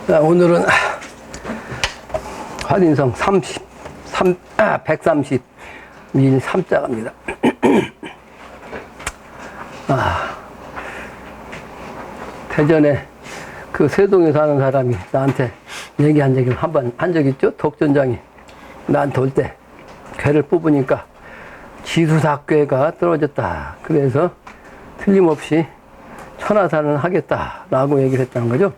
자, 오늘은 화인성 130 밀 3자갑니다. 대전에 그 세동에 사는 사람이 나한테 얘기한 적이 한번 한 적 있죠? 덕전장이 나한테 올 때 괴를 뽑으니까 지수사괴가 떨어졌다. 그래서 틀림없이 천하사는 하겠다라고 얘기를 했다는 거죠.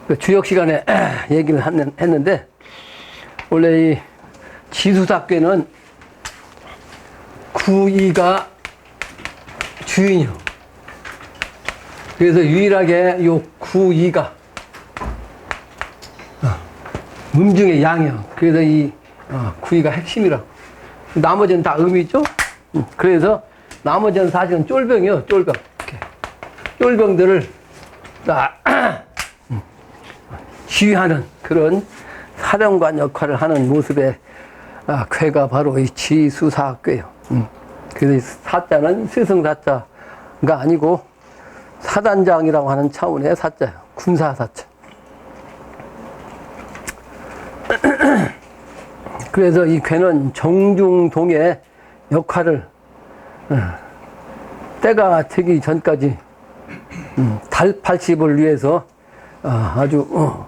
그 주역 시간에 얘기를 했는데, 원래 이 지수사괴는 구이가 주인이요. 그래서 유일하게 요 구이가 음중의 양이요. 그래서 이 구이가 핵심이라고. 나머지는 다 음이죠. 그래서 나머지는 사실은 쫄병이요. 쫄병. 이렇게. 쫄병들을 다 지휘하는 그런 사령관 역할을 하는 모습의 괴가 바로 이 지수사괴예요. 그래서 이 사자는 스승사자가 아니고 사단장이라고 하는 차원의 사자예요. 군사사자. 그래서 이 괴는 정중동의 역할을 때가 되기 전까지 달 80을 위해서 아주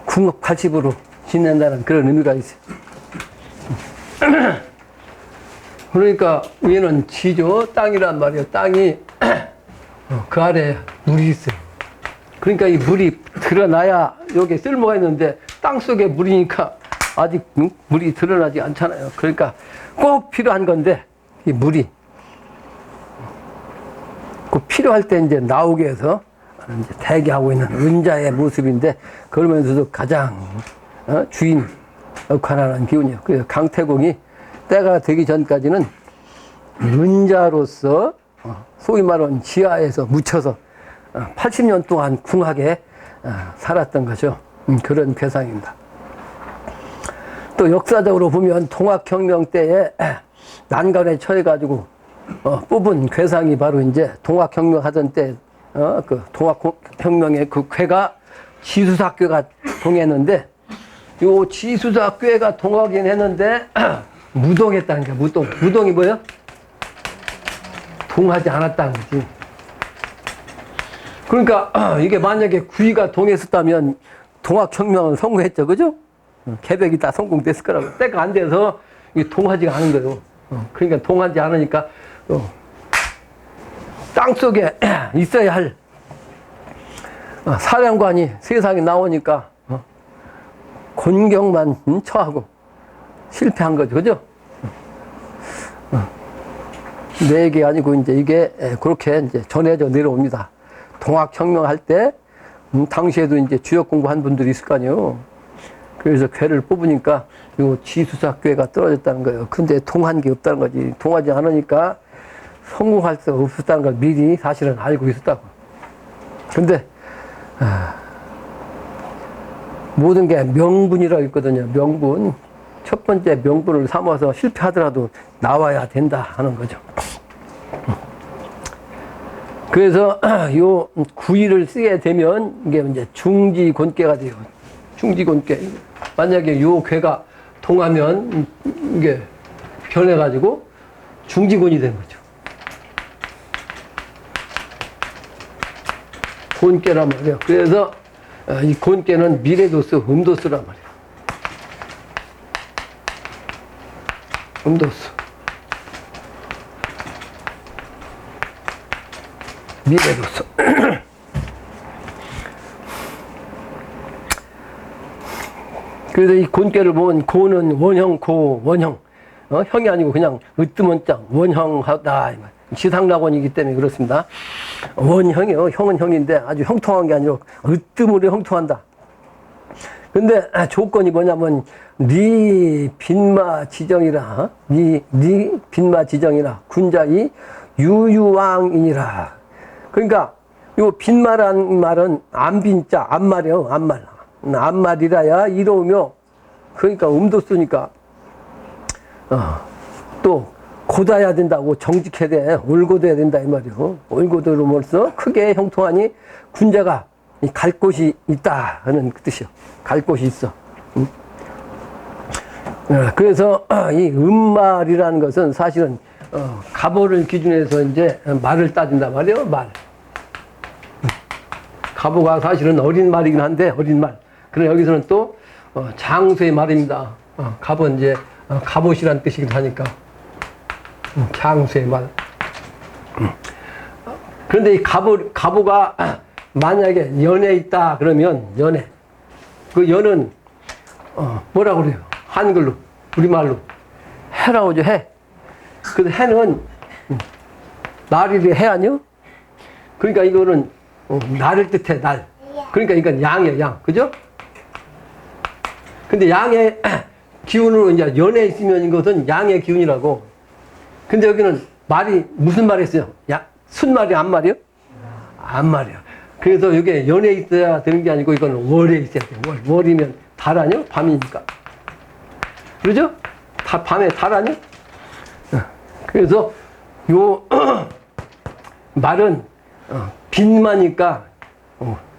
궁합 80으로 지낸다는 그런 의미가 있어요. 그러니까 위에는 지죠. 땅이란 말이에요. 땅이 그 아래에 물이 있어요. 그러니까 이 물이 드러나야 여기에 쓸모가 있는데 땅 속에 물이니까 아직 물이 드러나지 않잖아요. 그러니까 꼭 필요한 건데 이 물이 꼭 필요할 때 이제 나오게 해서 이제 대기하고 있는 은자의 모습인데, 그러면서도 가장 주인 역할하는 기운이에요. 그래서 강태공이 때가 되기 전까지는 은자로서 소위 말하는 지하에서 묻혀서 80년 동안 궁하게 살았던 거죠. 그런 괴상입니다. 또 역사적으로 보면 동학혁명 때에 난간에 처해가지고 뽑은 괴상이 바로 이제 동학혁명 하던 때 그 동학혁명의 그 괴가 지수사괴가 동했는데, 요 지수사괴가 동하긴 했는데 무동했다는 게 무동이 뭐예요? 동하지 않았다는 거지. 그러니까 이게 만약에 구이가 동했었다면 동학혁명은 성공했죠, 그죠? 개벽이 다 성공됐을 거라고. 때가 안 돼서 이게 동하지가 않은 거예요. 그러니까 동하지 않으니까 땅 속에 있어야 할 사령관이 세상에 나오니까 곤경만 처하고 실패한 거죠, 그죠? 내 얘기 아니고 이제 이게 그렇게 이제 전해져 내려옵니다. 동학혁명 할 때 당시에도 이제 주역 공부한 분들이 있을 거 아니에요. 그래서 괴를 뽑으니까 요 지수사괴가 떨어졌다는 거예요. 근데 동한 게 없다는 거지. 동하지 않으니까 성공할 수가 없었다는 걸 미리 사실은 알고 있었다고. 근데 모든 게 명분이라고 있거든요. 명분. 첫 번째 명분을 삼아서 실패하더라도 나와야 된다 하는 거죠. 그래서 요 구의를 쓰게 되면 이게 이제 중지곤괴가 돼요. 중지곤괴. 만약에 요 괴가 동하면 이게 변해가지고 중지곤이 된 거죠. 곤괴란 말이에요. 그래서 이 곤괴는 미래도수, 음도수란 말이에요. 음도수. 미래도수. 그래서 이 곤괴를 보면 고는 원형, 고, 원형. 형이 아니고 그냥 으뜸원장, 원형하다. 지상낙원이기 때문에 그렇습니다. 원형이요. 형은 형인데 아주 형통한 게 아니고 으뜸으로 형통한다. 근데 조건이 뭐냐면 네 빈마 지정이라, 네 빈마 지정이라 군자이 유유왕이니라. 그러니까 요 빈마란 말은 안빈자, 안말이요. 안말. 안말이라야 이로우며, 그러니까 음도 쓰니까 또 고다야 된다고, 정직해야 돼, 올고도야 된다 이 말이요. 올고도로서 크게 형통하니 군자가 갈 곳이 있다 하는 그 뜻이요. 갈 곳이 있어. 그래서 이 음말이라는 것은 사실은 가보를 기준해서 이제 말을 따진단 말이에요. 말. 가보가 사실은 어린 말이긴 한데 어린 말. 그러나 여기서는 또 장수의 말입니다. 가보 이제 갑옷이라는 뜻이기도 하니까 장수의 말. 그런데 이 가보가 만약에 연에 있다 그러면 연에 그 연은 뭐라고 그래요? 한글로 우리말로 해라고 하죠. 해. 그래서 해는 날이 해 아니요? 그러니까 이거는 날을 뜻해 날. 그러니까 이건 양이에요 양. 그죠? 근데 양의 기운으로 이제 연에 있으면 이것은 양의 기운이라고. 근데 여기는 말이 무슨 말이 있어요? 순말이 암말이요? 암말이요. 그래서 이게 연에 있어야 되는 게 아니고 이건 월에 있어야 돼요. 월이면 달 아니요? 밤이니까. 그러죠? 밤에 달 아니요? 그래서 요 말은 빈마니까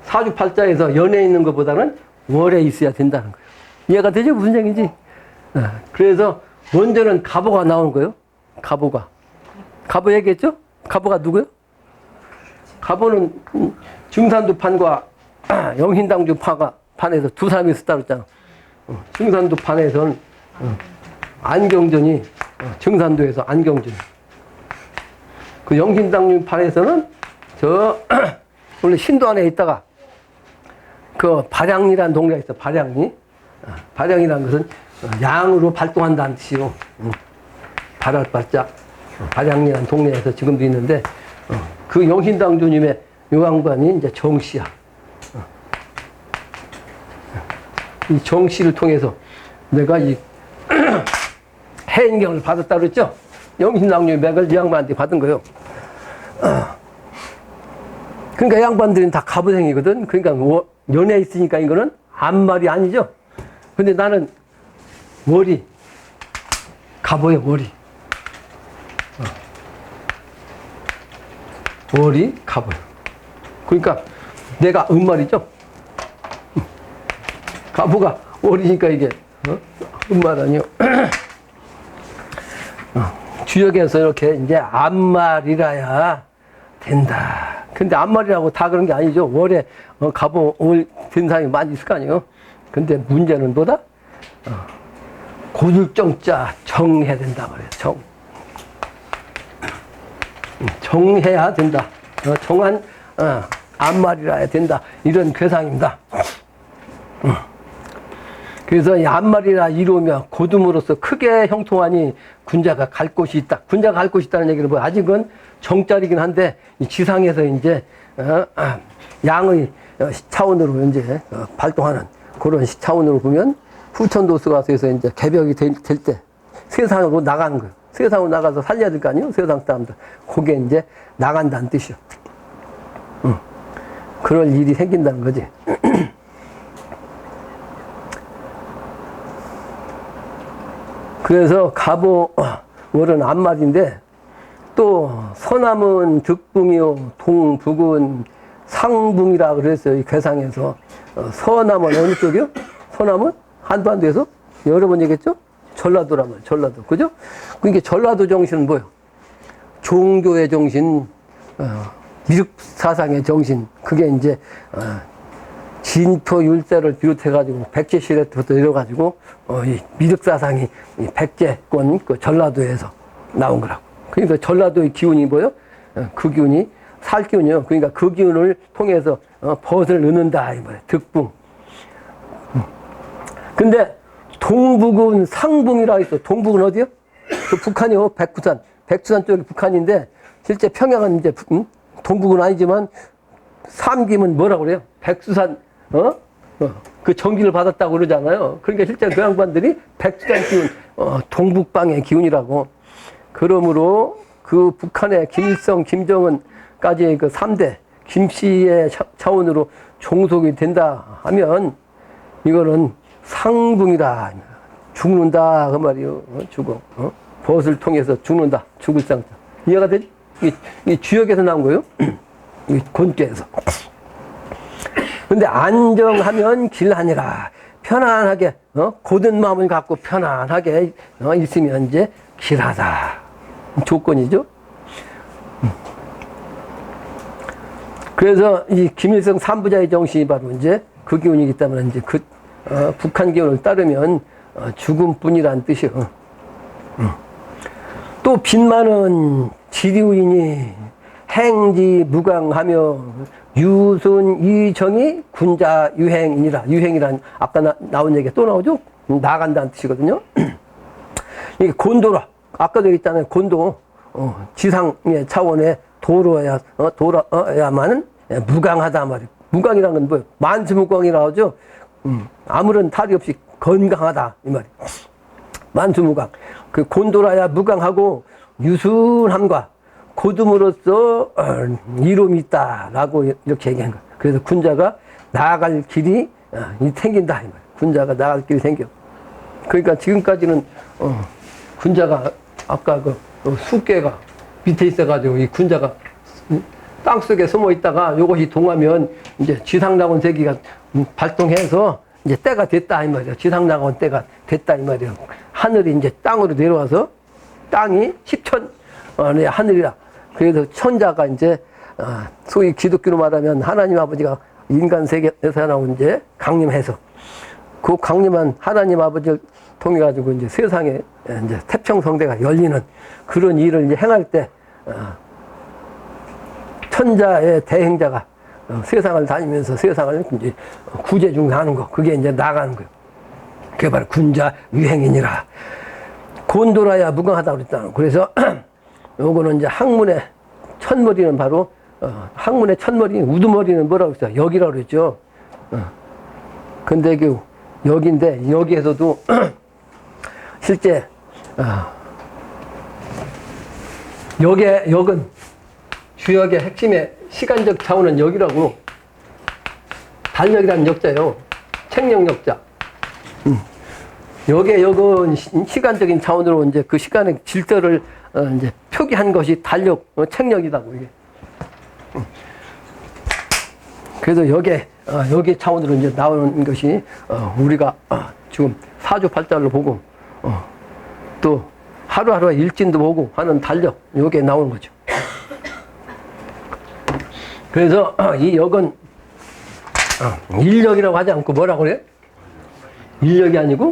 사주팔자에서 연에 있는 것보다는 월에 있어야 된다는 거예요. 이해가 되죠? 무슨 얘기인지? 그래서 먼저는 가보가 나오는 거예요. 가보가. 가보 얘기했죠? 가보가 누구요? 가보는 증산도판과 영신당주 판에서 두 사람이 있었다고 했잖아. 증산도판에서는 안경전이 증산도에서 안경전. 그 영신당주 판에서는 저 원래 신도 안에 있다가 그 발양리라는 동네가 있어. 발양리. 발양이라는 것은 양으로 발동한다는 뜻이요. 발할발자. 발양리라는 동네에서 지금도 있는데 그 영신당주님의 요 양반이 이제 정씨야. 이 정씨를 통해서 내가 이 해인경을 받았다 그랬죠? 영신당주의 맥을 이 양반한테 받은 거예요. 그러니까 양반들은 다 가부생이거든. 그러니까 연에 있으니까 이거는 암말이 아니죠. 근데 나는 월이 가보요 월이. 월이 가보요. 그러니까 내가 음말이죠. 가보가 월이니까 이게 음말 아니요. 주역에서 이렇게 이제 암말이라야 된다. 근데 암말이라고 다 그런 게 아니죠. 월에 가보 올 된 사람이 많이 있을 거 아니에요. 근데 문제는 뭐다? 고들정자 정해야 된다 말이에요. 정해야 된다. 정한 암말이라 해야 된다. 이런 괴상입니다. 그래서 이 암말이라 이루면 고둠으로서 크게 형통하니 군자가 갈 곳이 있다. 군자가 갈 곳이 있다는 얘기는 뭐 아직은 정자리긴 한데 이 지상에서 이제 양의 차원으로 이제 발동하는 그런 차원으로 보면 후천도수가서에서 이제 개벽이 될 때 세상으로 나가는 거예요. 세상으로 나가서 살려야 될 거 아니에요? 세상 사람들. 그게 이제 나간다는 뜻이요. 그럴 일이 생긴다는 거지. 그래서 가보월은 암말인데 또 서남은 득붕이요 동북은 상붕이라 그랬어요. 이 괴상에서. 서남은 어느 쪽이요? 서남은 한반도에서 여러 번 얘기했죠? 전라도란 말이에요. 전라도. 그죠? 그러니까 전라도 정신은 뭐예요? 종교의 정신, 미륵사상의 정신. 그게 이제, 진토 율세를 비롯해가지고, 백제시대부터 이래가지고, 이 미륵사상이 이 백제권 그 전라도에서 나온 거라고. 그러니까 전라도의 기운이 뭐예요? 그 기운이 살 기운이요. 그러니까 그 기운을 통해서 벗을 넣는다. 이 말이에요. 득붕. 근데 동북은 상붕이라고 있어. 동북은 어디요? 그 북한이요. 백두산. 백두산 쪽이 북한인데 실제 평양은 이제 동북은 아니지만 삼김은 뭐라고 그래요? 백두산 그 전기를 받았다고 그러잖아요. 그러니까 실제 그 양반들이 백두산 기운, 동북방의 기운이라고. 그러므로 그 북한의 김일성, 김정은까지의 그 3대 김씨의 차원으로 종속이 된다 하면 이거는 상붕이다. 죽는다. 그 말이요. 죽어. 벗을 통해서 죽는다. 죽을 상태. 이해가 되지? 이 주역에서 나온 거예요. 이 권계에서. 근데 안정하면 길하니라. 편안하게, 고든 마음을 갖고 편안하게, 있으면 이제 길하다. 조건이죠. 그래서 이 김일성 삼부자의 정신이 바로 이제 그 기운이기 때문에 이제 북한 기운을 따르면 죽음뿐이란 뜻이요. 또 빚많은 지리우인이 행지 무강하며 유순 이정이 군자 유행이니라. 유행이란 아까 나온 얘기가 또 나오죠? 나간다는 뜻이거든요. 이게 곤도라. 아까도 얘기했잖아요. 곤도. 지상의 차원의 도로야만은 무강하다 말이에요. 무강이란 건 뭐예요? 만수무강이라고 하죠. 아무런 탈이 없이 건강하다 이 말이에요. 만수무강. 그 곤도라야 무강하고 유순함과 고둠으로써 이름이 있다라고 이렇게 얘기한 거예요. 그래서 군자가 나아갈 길이 생긴다 이 말이에요. 군자가 나아갈 길이 생겨. 그러니까 지금까지는 군자가 아까 그 숫개가 밑에 있어가지고 이 군자가 땅속에 숨어 있다가 요것이 동하면 이제 지상낙원 세기가 발동해서 이제 때가 됐다 이 말이에요. 지상낙원 때가 됐다 이 말이에요. 하늘이 이제 땅으로 내려와서 땅이 10천의 하늘이라. 그래서 천자가 이제 소위 기독교로 말하면 하나님 아버지가 인간 세계에서 나온 이제 강림해서 그 강림한 하나님 아버지를 통해 가지고 이제 세상에 이제 태평성대가 열리는 그런 일을 이제 행할 때 천자의 대행자가 세상을 다니면서 세상을 이제 구제중하는 거, 그게 이제 나가는 거예요. 그게 바로 군자 유행이니라. 곤도라야 무강하다고 그랬잖아요. 그래서 요거는 이제 학문의 첫머리는 바로 학문의 첫머리, 우두머리는 뭐라고 했어요? 여기라고 그랬죠. 근데 그 여기인데 여기에서도 실제 역은 주역의 핵심의 시간적 차원은 여기라고. 달력이라는 역자예요. 책력 역자. 역은 시간적인 차원으로 이제 그 시간의 질서를 이제 표기한 것이 달력, 책력이다고 이게. 그래서 여기 차원으로 이제 나오는 것이 우리가 지금 사주팔자를 보고 또 하루하루의 일진도 보고 하는 달력, 요게 나오는 거죠. 그래서 이 역은 일력이라고 하지 않고 뭐라고 그래? 일력이 아니고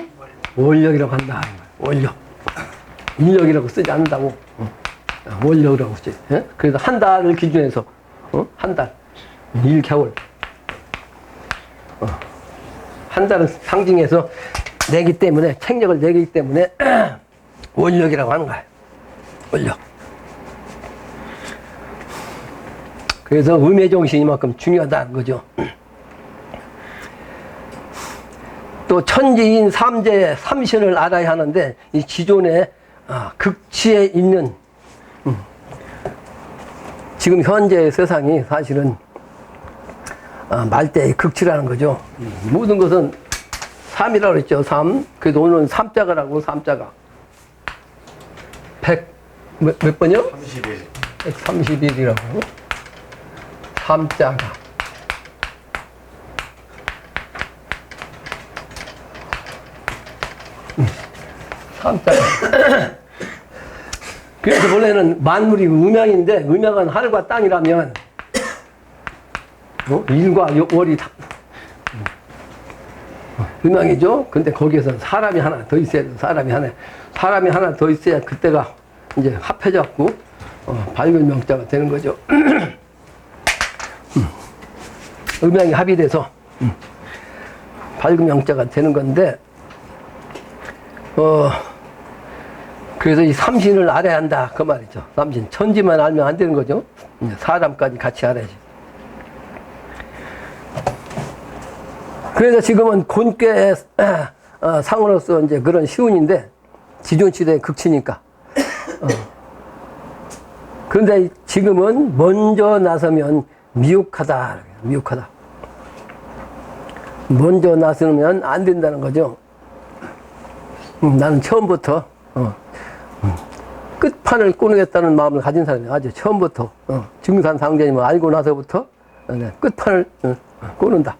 월력이라고 한다. 월력. 일력이라고 쓰지 않는다고. 월력이라고 쓰지. 예? 그래서 한 달을 기준해서 한 달, 1개월. 한 달은 상징해서 내기 때문에, 책력을 내기 때문에 월력이라고 하는 거예요. 월력. 그래서 음의 정신이 이만큼 중요하다는 거죠. 또 천지인 삼재 삼신을 알아야 하는데 이 기존의 극치에 있는 지금 현재의 세상이 사실은 말대의 극치라는 거죠. 모든 것은 삼이라고 그랬죠. 삼. 그래도 오늘은 삼자가라고. 삼자가 100 몇 번이요? 31. 131이라고. 삼자가. 삼자가. 그래서 원래는 만물이 음양인데, 음양은 하늘과 땅이라면 일과 월이 다 음양이죠. 근데 거기에서 사람이 하나 더 있어야 돼. 사람이 하나 더 있어야 그때가 이제 합해졌고 밝은 명자가 되는 거죠. 음양이 합의돼서 밝은 명자가 되는 건데, 그래서 이 삼신을 알아야 한다 그 말이죠. 삼신. 천지만 알면 안 되는 거죠. 사람까지 같이 알아야지. 그래서 지금은 곤괴의 상으로서 이제 그런 시운인데, 지존시대의 극치니까. 그런데 지금은 먼저 나서면 미혹하다. 미혹하다. 먼저 나서면 안 된다는 거죠. 나는 처음부터 끝판을 꾸누겠다는 마음을 가진 사람이 아주 처음부터 증산상제님을 알고 나서부터 끝판을 꾸는다.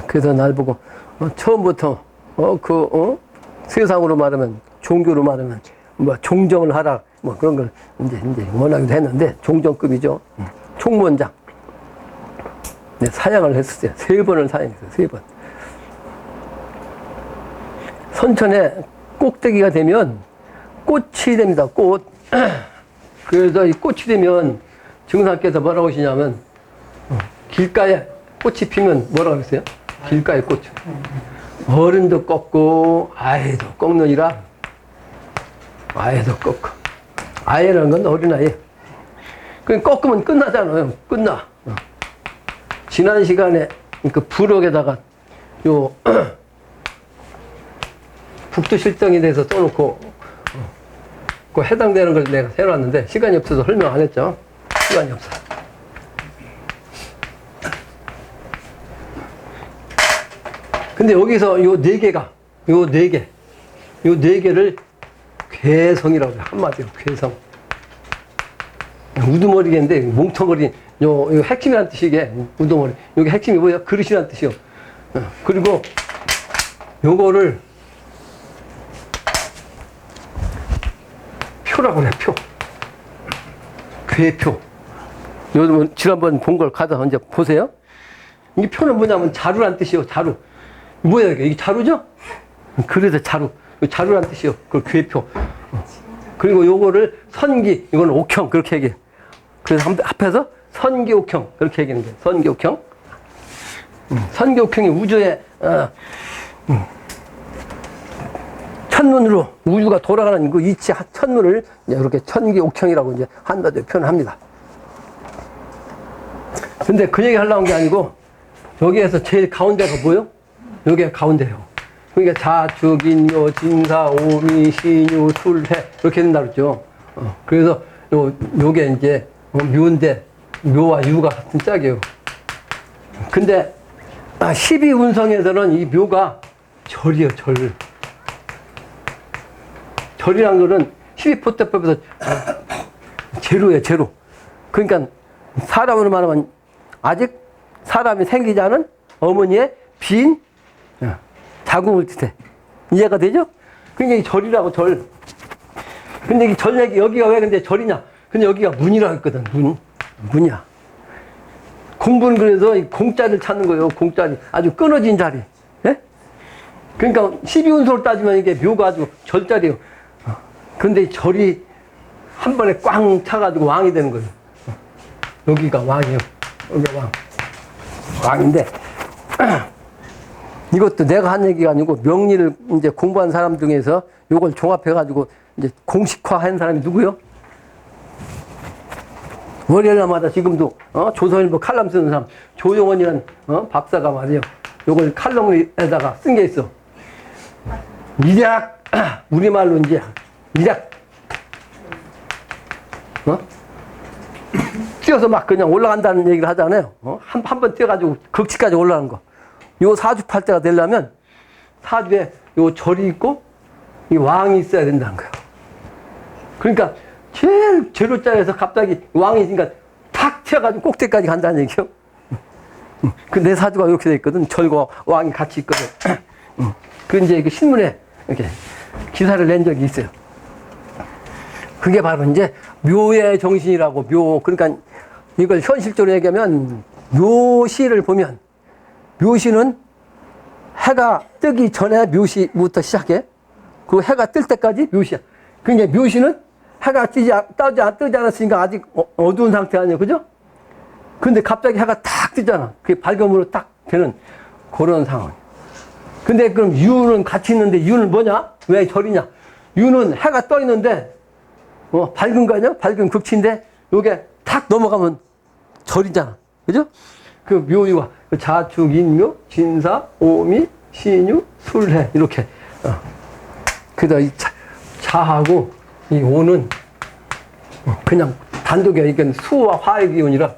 그래서 날 보고 처음부터 세상으로 말하면 종교로 말하면 뭐 종정을 하라 뭐 그런 걸 이제 원하기도 했는데 종정급이죠. 총무원장. 네, 사양을 했었어요. 3번을 사양했어요. 3번. 선천에 꼭대기가 되면 꽃이 됩니다. 꽃. 그래서 이 꽃이 되면 증상께서 뭐라고 하시냐면 길가에 꽃이 피면 뭐라고 그랬어요? 길가에 꽃. 어른도 꺾고 아이도 꺾느니라. 아이도 꺾고. 아이라는 건 어린아이. 그 꺾으면 끝나잖아요. 끝나. 지난 시간에 그 부록에다가 요 북두실정에 대해서 써놓고 그 해당되는 걸 내가 해놨는데 시간이 없어서 설명 안 했죠. 시간이 없어. 근데 여기서 요 4개가 요 4개를 괴성이라고 해요. 한마디로 괴성. 우두머리인데 뭉텅거린 요 핵심이란 뜻이게 우두머리. 여기 핵심이 뭐야? 그릇이란 뜻이요. 그리고 요거를 표라고 해. 표. 괴표. 요 지난번 본 걸 가서 이제 보세요. 이 표는 뭐냐면 자루란 뜻이요. 자루. 뭐야 이게? 이게 자루죠? 그래서 자루. 자루란 뜻이요. 그 괴표. 그리고 요거를 선기. 이건 옥형 그렇게 얘기해. 그래서 합해서 선기옥형 그렇게 얘기하는 거예요. 선기옥형. 선기옥형이 우주의 천문으로 우주가 돌아가는 그 이치 천문을 이렇게 천기옥형이라고 이제 한마디로 표현합니다. 근데 그 얘기 하려고 한 게 아니고 여기에서 제일 가운데가 뭐요? 여기가 가운데요. 그러니까 자축, 인묘, 진사, 오미, 신유, 술해 이렇게 된다 그랬죠. 그래서 요게 이제 묘인데 묘와 유가 같은 짝이에요. 근데 12운성에서는 이 묘가 절이에요. 절. 절이란 거는 12포대법에서 제로예요. 제로. 그러니까 사람으로 말하면 아직 사람이 생기지 않은 어머니의 빈 자궁을 뜻해. 이해가 되죠? 그러니까 이 절이라고 절. 근데 이 절 얘기 여기가 왜 근데 절이냐? 근데 여기가 문이라고 했거든. 문이야. 공부는 그래서 이 공자를 찾는 거예요. 공자리. 아주 끊어진 자리. 예? 그러니까 12운소를 따지면 이게 묘가 아주 절자리예요. 근데 이 절이 한 번에 꽝 차가지고 왕이 되는 거예요. 여기가 왕이에요. 여기가 왕. 왕인데, 이것도 내가 한 얘기가 아니고 명리를 이제 공부한 사람 중에서 이걸 종합해가지고 이제 공식화한 사람이 누구요? 월요일마다 지금도 조선일보 칼럼 쓰는 사람 조용원이라는 박사가 말이에요. 요걸 칼럼에다가 쓴 게 있어. 일약 우리말로 이제 일약 뛰어서 막 그냥 올라간다는 얘기를 하잖아요. 한 번 뛰어가지고 극치까지 올라가는 거. 요 사주팔자가 되려면 사주에 요 절이 있고 이 왕이 있어야 된다는 거예요. 그러니까 제일 제로자에서 갑자기 왕이 있으니까 탁 튀어가지고 꼭대기까지 간다는 얘기요. 그 내 사주가 이렇게 돼 있거든. 절과 왕이 같이 있거든. 그 이제 그 신문에 이렇게 기사를 낸 적이 있어요. 그게 바로 이제 묘의 정신이라고 묘. 그러니까 이걸 현실적으로 얘기하면 묘시를 보면 묘시는 해가 뜨기 전에 묘시부터 시작해. 그 해가 뜰 때까지 묘시야. 그러니까 묘시는 해가 뜨지 않았으니까 아직 어두운 상태 아니에요. 그죠? 근데 갑자기 해가 딱 뜨잖아. 그게 밝음으로 딱 되는 그런 상황. 근데 그럼 유는 같이 있는데 유는 뭐냐? 왜 절이냐? 유는 해가 떠 있는데, 밝은 거 아니야? 밝은 극치인데, 요게 탁 넘어가면 절이잖아. 그죠? 그 묘유와 그 자축, 인묘, 진사, 오미, 신유, 술해. 이렇게. 그래서 이 자하고 이 오는 그냥 단독이야. 이게 수와 화의 기운이라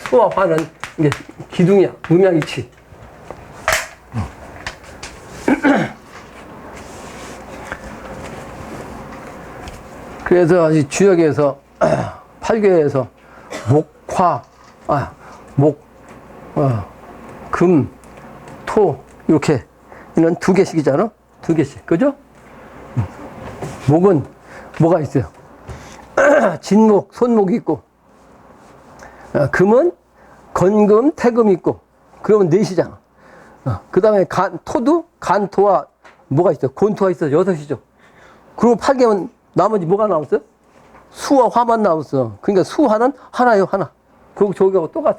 수와 화는 이게 기둥이야. 음양이치. 그래서 이 주역에서 팔교에서 목, 금, 토, 이렇게. 이는 두 개씩이잖아? 두 개씩. 그죠? 목은 뭐가 있어요? 진목, 손목이 있고, 금은 건금, 태금이 있고, 그러면 넷이잖아. 그 다음에 토도 간토와 뭐가 있어요? 곤토가 있어서 여섯이죠. 그리고 8개면 나머지 뭐가 나왔어요? 수와 화만 나왔어. 그러니까 수화는 하나요, 하나. 그거 저기하고 똑같아.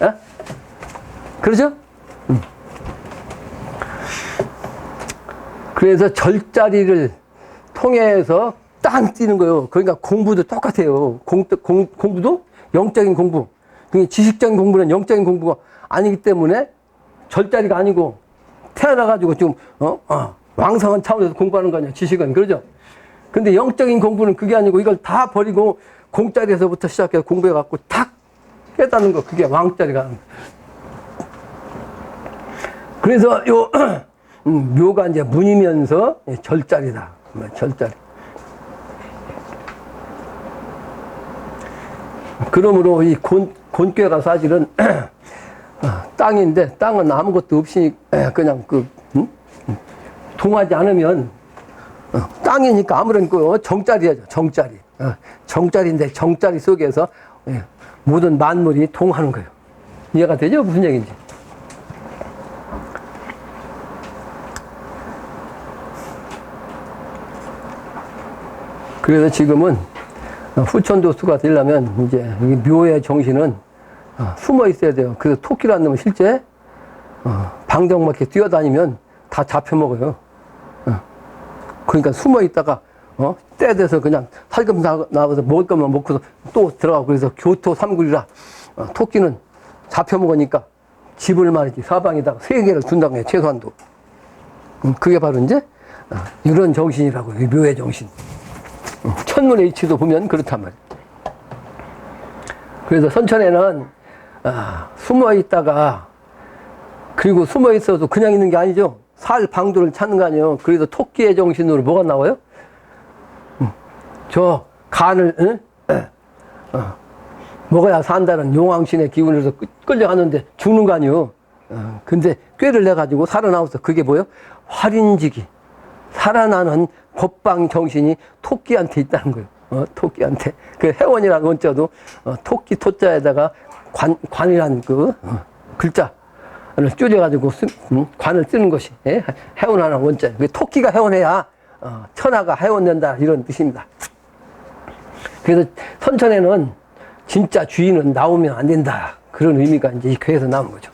에? 그러죠? 그래서 절자리를 통해서 땅 뛰는 거예요. 그러니까 공부도 똑같아요. 공부도 영적인 공부. 그러니까 지식적인 공부는 영적인 공부가 아니기 때문에 절자리가 아니고 태어나가지고 좀, 왕성한 차원에서 공부하는 거 아니야, 지식은. 그러죠? 근데 영적인 공부는 그게 아니고 이걸 다 버리고 공자리에서부터 시작해서 공부해갖고 탁 깨닫는 거. 그게 왕자리가 하는 거. 그래서 요, 묘가 이제 문이면서 절자리다. 절자리. 그러므로 이 곤괴가 사실은 땅인데 땅은 아무것도 없이 그냥 동하지 않으면 땅이니까 아무런 정자리야죠. 정자리. 정자리인데 정자리 속에서 모든 만물이 동하는 거예요. 이해가 되죠? 무슨 얘기인지. 그래서 지금은 후천도수가 되려면 이제 묘의 정신은 숨어 있어야 돼요. 그래서 토끼라는 놈은 실제 방정맞게 뛰어다니면 다 잡혀먹어요. 그러니까 숨어 있다가 때 돼서 그냥 살금 나와서 먹을 것만 먹고서 또 들어가고. 그래서 교토 삼굴이라 토끼는 잡혀먹으니까 집을 말이지 사방에다가 3개를 둔다고 해요. 최소한도. 그게 바로 이제 이런 정신이라고 요 묘의 정신. 천문의 이치도 보면 그렇단 말이에요. 그래서 선천에는 숨어 있다가, 그리고 숨어 있어도 그냥 있는 게 아니죠. 살 방도를 찾는 거 아니에요. 그래서 토끼의 정신으로 뭐가 나와요? 저 간을 먹어야 산다는 용왕신의 기운으로서 끌려가는데 죽는 거 아니에요. 근데 꾀를 내가지고 살아나와서 그게 뭐예요? 활인지기. 살아나는 법방 정신이 토끼한테 있다는 거예요. 토끼한테. 그 해원이라는 원자도 토끼 토자에다가 관이란 글자를 줄여가지고 관을 쓰는 것이 해원하는 원자. 토끼가 해원해야 천하가 해원된다, 이런 뜻입니다. 그래서 선천에는 진짜 주인은 나오면 안 된다, 그런 의미가 이제 이 괴에서 나온 거죠.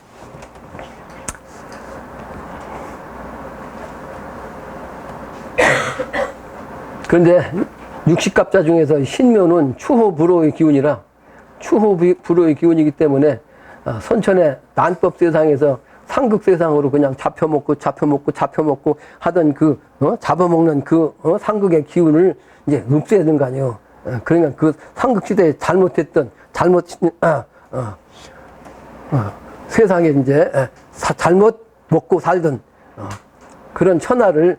그런데 60갑자 중에서 신묘는 추호불호의 기운이라, 추호불호의 기운이기 때문에 선천의 난법 세상에서 상극 세상으로 그냥 잡혀먹고 하던 잡아먹는 상극의 기운을 이제 없애야 되는 거 아니에요. 그러니까 그 상극 시대에 잘못했던 세상에 이제 잘못 먹고 살던 그런 천하를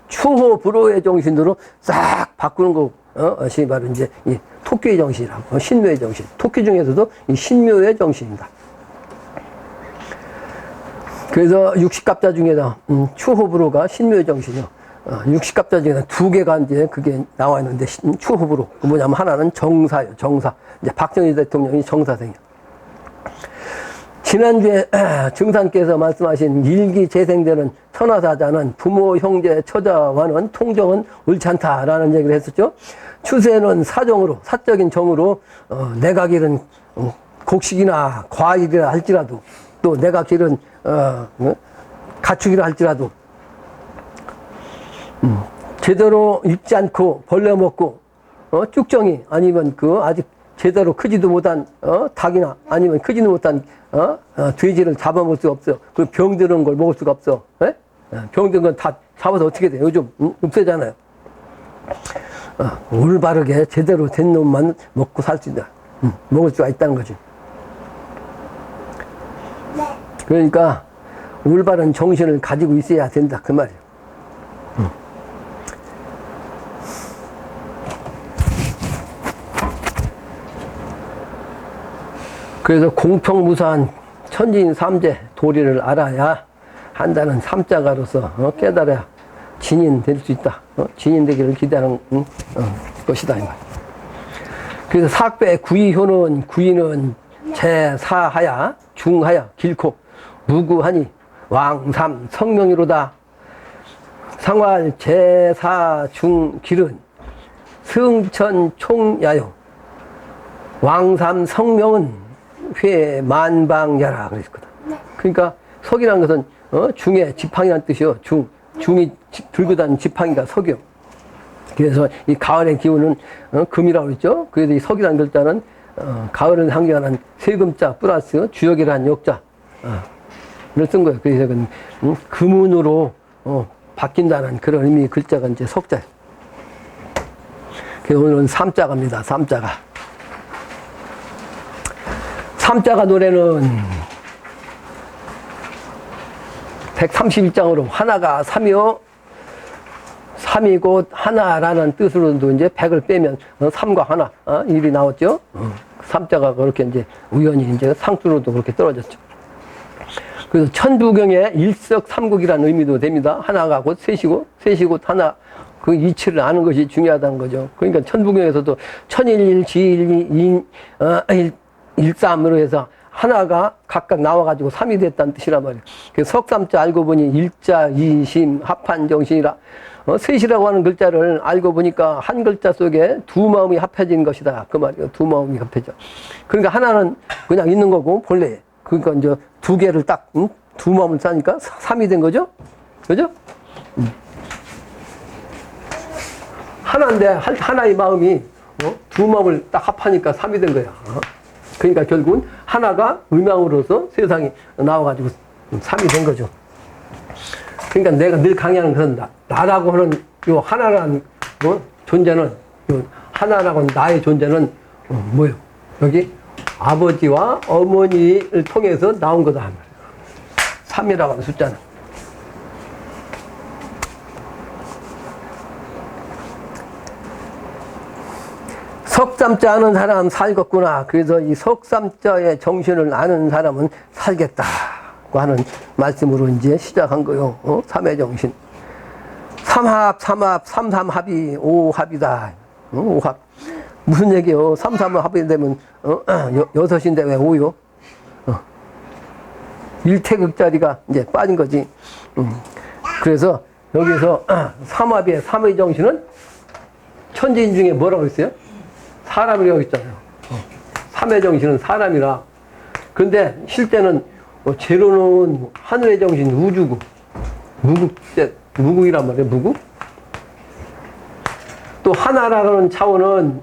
추호불호의 정신으로 싹 바꾸는 것이 바로 이제 이 토끼의 정신이라고, 신묘의 정신. 토끼 중에서도 이 신묘의 정신입니다. 그래서 60갑자 중에서 추호불호가 신묘의 정신이요. 60갑자 중에서 2개가 이제 그게 나와 있는데, 추호불호. 뭐냐면 하나는 정사예요. 정사. 이제 박정희 대통령이 정사생이요. 지난주에 증산께서 말씀하신 일기 재생되는 천하사자는 부모, 형제, 처자와는 통정은 옳지 않다라는 얘기를 했었죠. 추세는 사정으로, 사적인 정으로 내가 기른 곡식이나 과일이라 할지라도, 또 내가 기른 가축이라 할지라도 제대로 익지 않고 벌레 먹고 쭉정이 아니면 아직 제대로 크지도 못한 닭이나 아니면 크지도 못한 돼지를 잡아먹을 수가 없어. 그 병드는 걸 먹을 수가 없어. 에? 병든 건 다 잡아서 어떻게 돼? 요즘 없애잖아요. 올바르게 제대로 된 놈만 먹고 살 수 있다. 먹을 수가 있다는 거지. 그러니까 올바른 정신을 가지고 있어야 된다, 그 말이에요. 그래서 공평무사한 천지인 삼재, 도리를 알아야 한다는 삼자가로서 깨달아야 진인 될 수 있다. 진인 되기를 기대하는 것이다. 이 말. 그래서 사배 구이효는 구이는 제사하야 중하야 길고 무구하니 왕삼 성명이로다. 상활 제사 중 길은 승천 총야요 왕삼 성명은 회 만방야라 그랬거든. 그러니까 석이라는 것은 중에 지팡이라는 뜻이요. 중이 들고 다니는 지팡이가 석이요. 그래서 이 가을의 기운은 금이라고 그랬죠. 그래서 이 석이라는 글자는 가을을 상징하는 세금자 플러스 주역이라는 역자 를 쓴 거예요. 그래서 금운으로 바뀐다는 그런 의미의 글자가 이제 석자예요. 그래서 오늘은 삼자가입니다. 삼자가. 삼자가 노래는 131장으로 하나가 삼이요. 삼이 곧 하나라는 뜻으로도 이제 100을 빼면 3과 하나, 일이 나왔죠. 삼자가 그렇게 이제 우연히 이제 상수로도 그렇게 떨어졌죠. 그래서 천부경에 일석삼국이라는 의미도 됩니다. 하나가 곧 셋이고, 셋이 곧 하나, 그 이치를 아는 것이 중요하다는 거죠. 그러니까 천부경에서도 천일일, 지일, 일삼으로 해서 하나가 각각 나와가지고 삼이 됐다는 뜻이란 말이에요. 그래서 석삼자 알고 보니 일자, 이심, 합한 정신이라. 셋이라고 하는 글자를 알고 보니까 한 글자 속에 두 마음이 합해진 것이다. 그 말이에요. 두 마음이 합해져. 그러니까 하나는 그냥 있는 거고, 본래. 그러니까 이제 두 개를 딱, 두 마음을 싸니까 삼이 된 거죠? 그죠? 하나인데, 하나의 마음이, 두 마음을 딱 합하니까 삼이 된 거야. 그러니까 결국은 하나가 음양으로서 세상이 나와가지고 삼이 된 거죠. 그러니까 내가 늘 강의하는 것은 나라고 하는 요 하나라는 존재는, 요 하나라고 하는 나의 존재는 뭐예요? 여기 아버지와 어머니를 통해서 나온 거다. 3이라고 하는 숫자는. 석삼자 아는 사람 살겠구나. 그래서 이 석삼자의 정신을 아는 사람은 살겠다고 하는 말씀으로 이제 시작한 거요. 삼의 정신. 삼합, 삼삼합이 오합이다. 오합. 무슨 얘기요? 삼삼합이 되면 여섯인데 왜 오요? 일태극자리가 이제 빠진 거지. 그래서 여기서 삼합의 삼의 정신은 천지인 중에 뭐라고 했어요? 사람이라고 했잖아요. 삼의 정신은 사람이라. 근데 실제는 제로는 하늘의 정신 우주고 무국이란 말이에요. 무국. 또 하나라는 차원은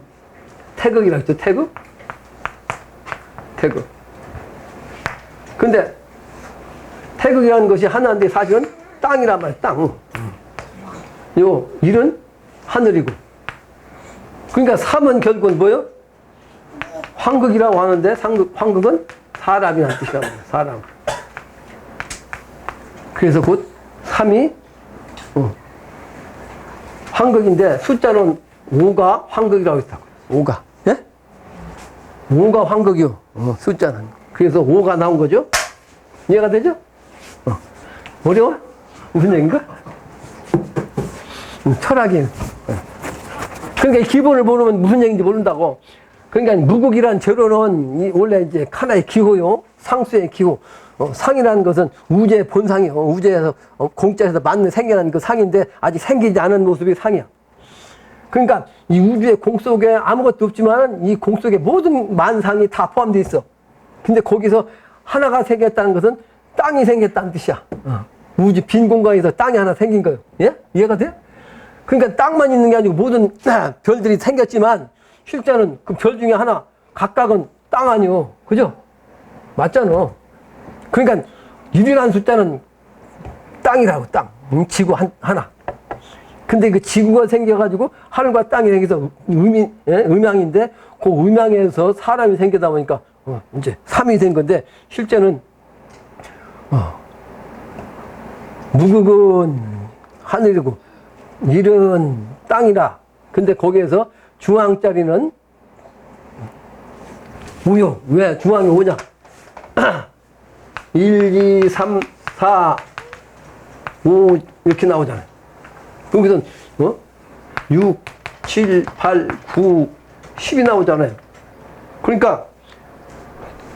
태극이라고 했죠. 태극. 근데 태극이라는 것이 하나인데 사실은 땅이란 말이에요. 땅. 요 일은 하늘이고. 그러니까 삼은 결국은 뭐예요? 황극이라고 하는데 황극은 사람이라는 뜻이란 말이에요. 사람. 그래서 곧 삼이 황극인데 숫자는 5가 황극이라고 했다고. 5가. 예? 5가 황극이요. 숫자는. 그래서 5가 나온 거죠? 이해가 되죠? 어려워? 무슨 얘기인가? 철학이. 그러니까 기본을 모르면 무슨 얘기인지 모른다고. 그러니까 무국이란 제로는 원래 이제 하나의 기호요. 상수의 기호. 상이라는 것은 우주의 본상이요. 우주에서 공짜에서 맞는 생겨난 그 상인데 아직 생기지 않은 모습이 상이야. 그러니까 이 우주의 공 속에 아무것도 없지만 이 공 속에 모든 만상이 다 포함되어 있어. 근데 거기서 하나가 생겼다는 것은 땅이 생겼다는 뜻이야. 우주 빈 공간에서 땅이 하나 생긴 거예요. 예? 이해가 돼요? 그러니까 땅만 있는 게 아니고 모든 별들이 생겼지만 실제는 그 별 중에 하나 각각은 땅 아니요. 그죠? 맞잖아. 그러니까 유일한 숫자는 땅이라고. 땅. 지구 하나. 근데 그 지구가 생겨가지고 하늘과 땅이 생겨서 음양인데 그 음양에서 사람이 생기다 보니까 이제 3이 된 건데 실제는 무극은 하늘이고 일은 땅이라. 근데 거기에서 중앙자리는 우요. 왜 중앙이 오냐? 1, 2, 3, 4, 5 이렇게 나오잖아요. 여기서 6, 7, 8, 9, 10이 나오잖아요. 그러니까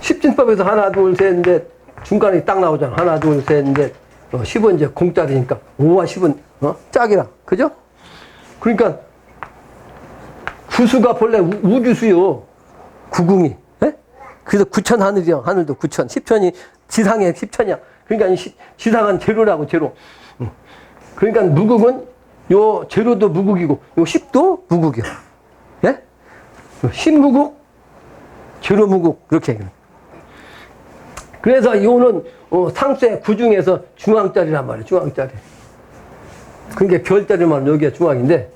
십진법에서 하나, 둘, 셋, 넷 중간에 딱 나오잖아. 하나, 둘, 셋, 넷 10은 이제 공짜리니까 5와 10은 짝이라. 그죠? 그러니까 구수가 본래 우주수요. 구궁이. 예? 그래서 구천 하늘이요. 하늘도 구천. 10천이 지상에 10천이야. 그러니까 지상은 제로라고 제로. 그러니까 무국은 요 제로도 무국이고 요 10도 무국이요. 예? 10무국, 제로 무국 그렇게. 그래서 요는 상수의 구중에서 중앙짜리란 말이에요. 중앙짜리. 그러니까 별자리만 여기가 중앙인데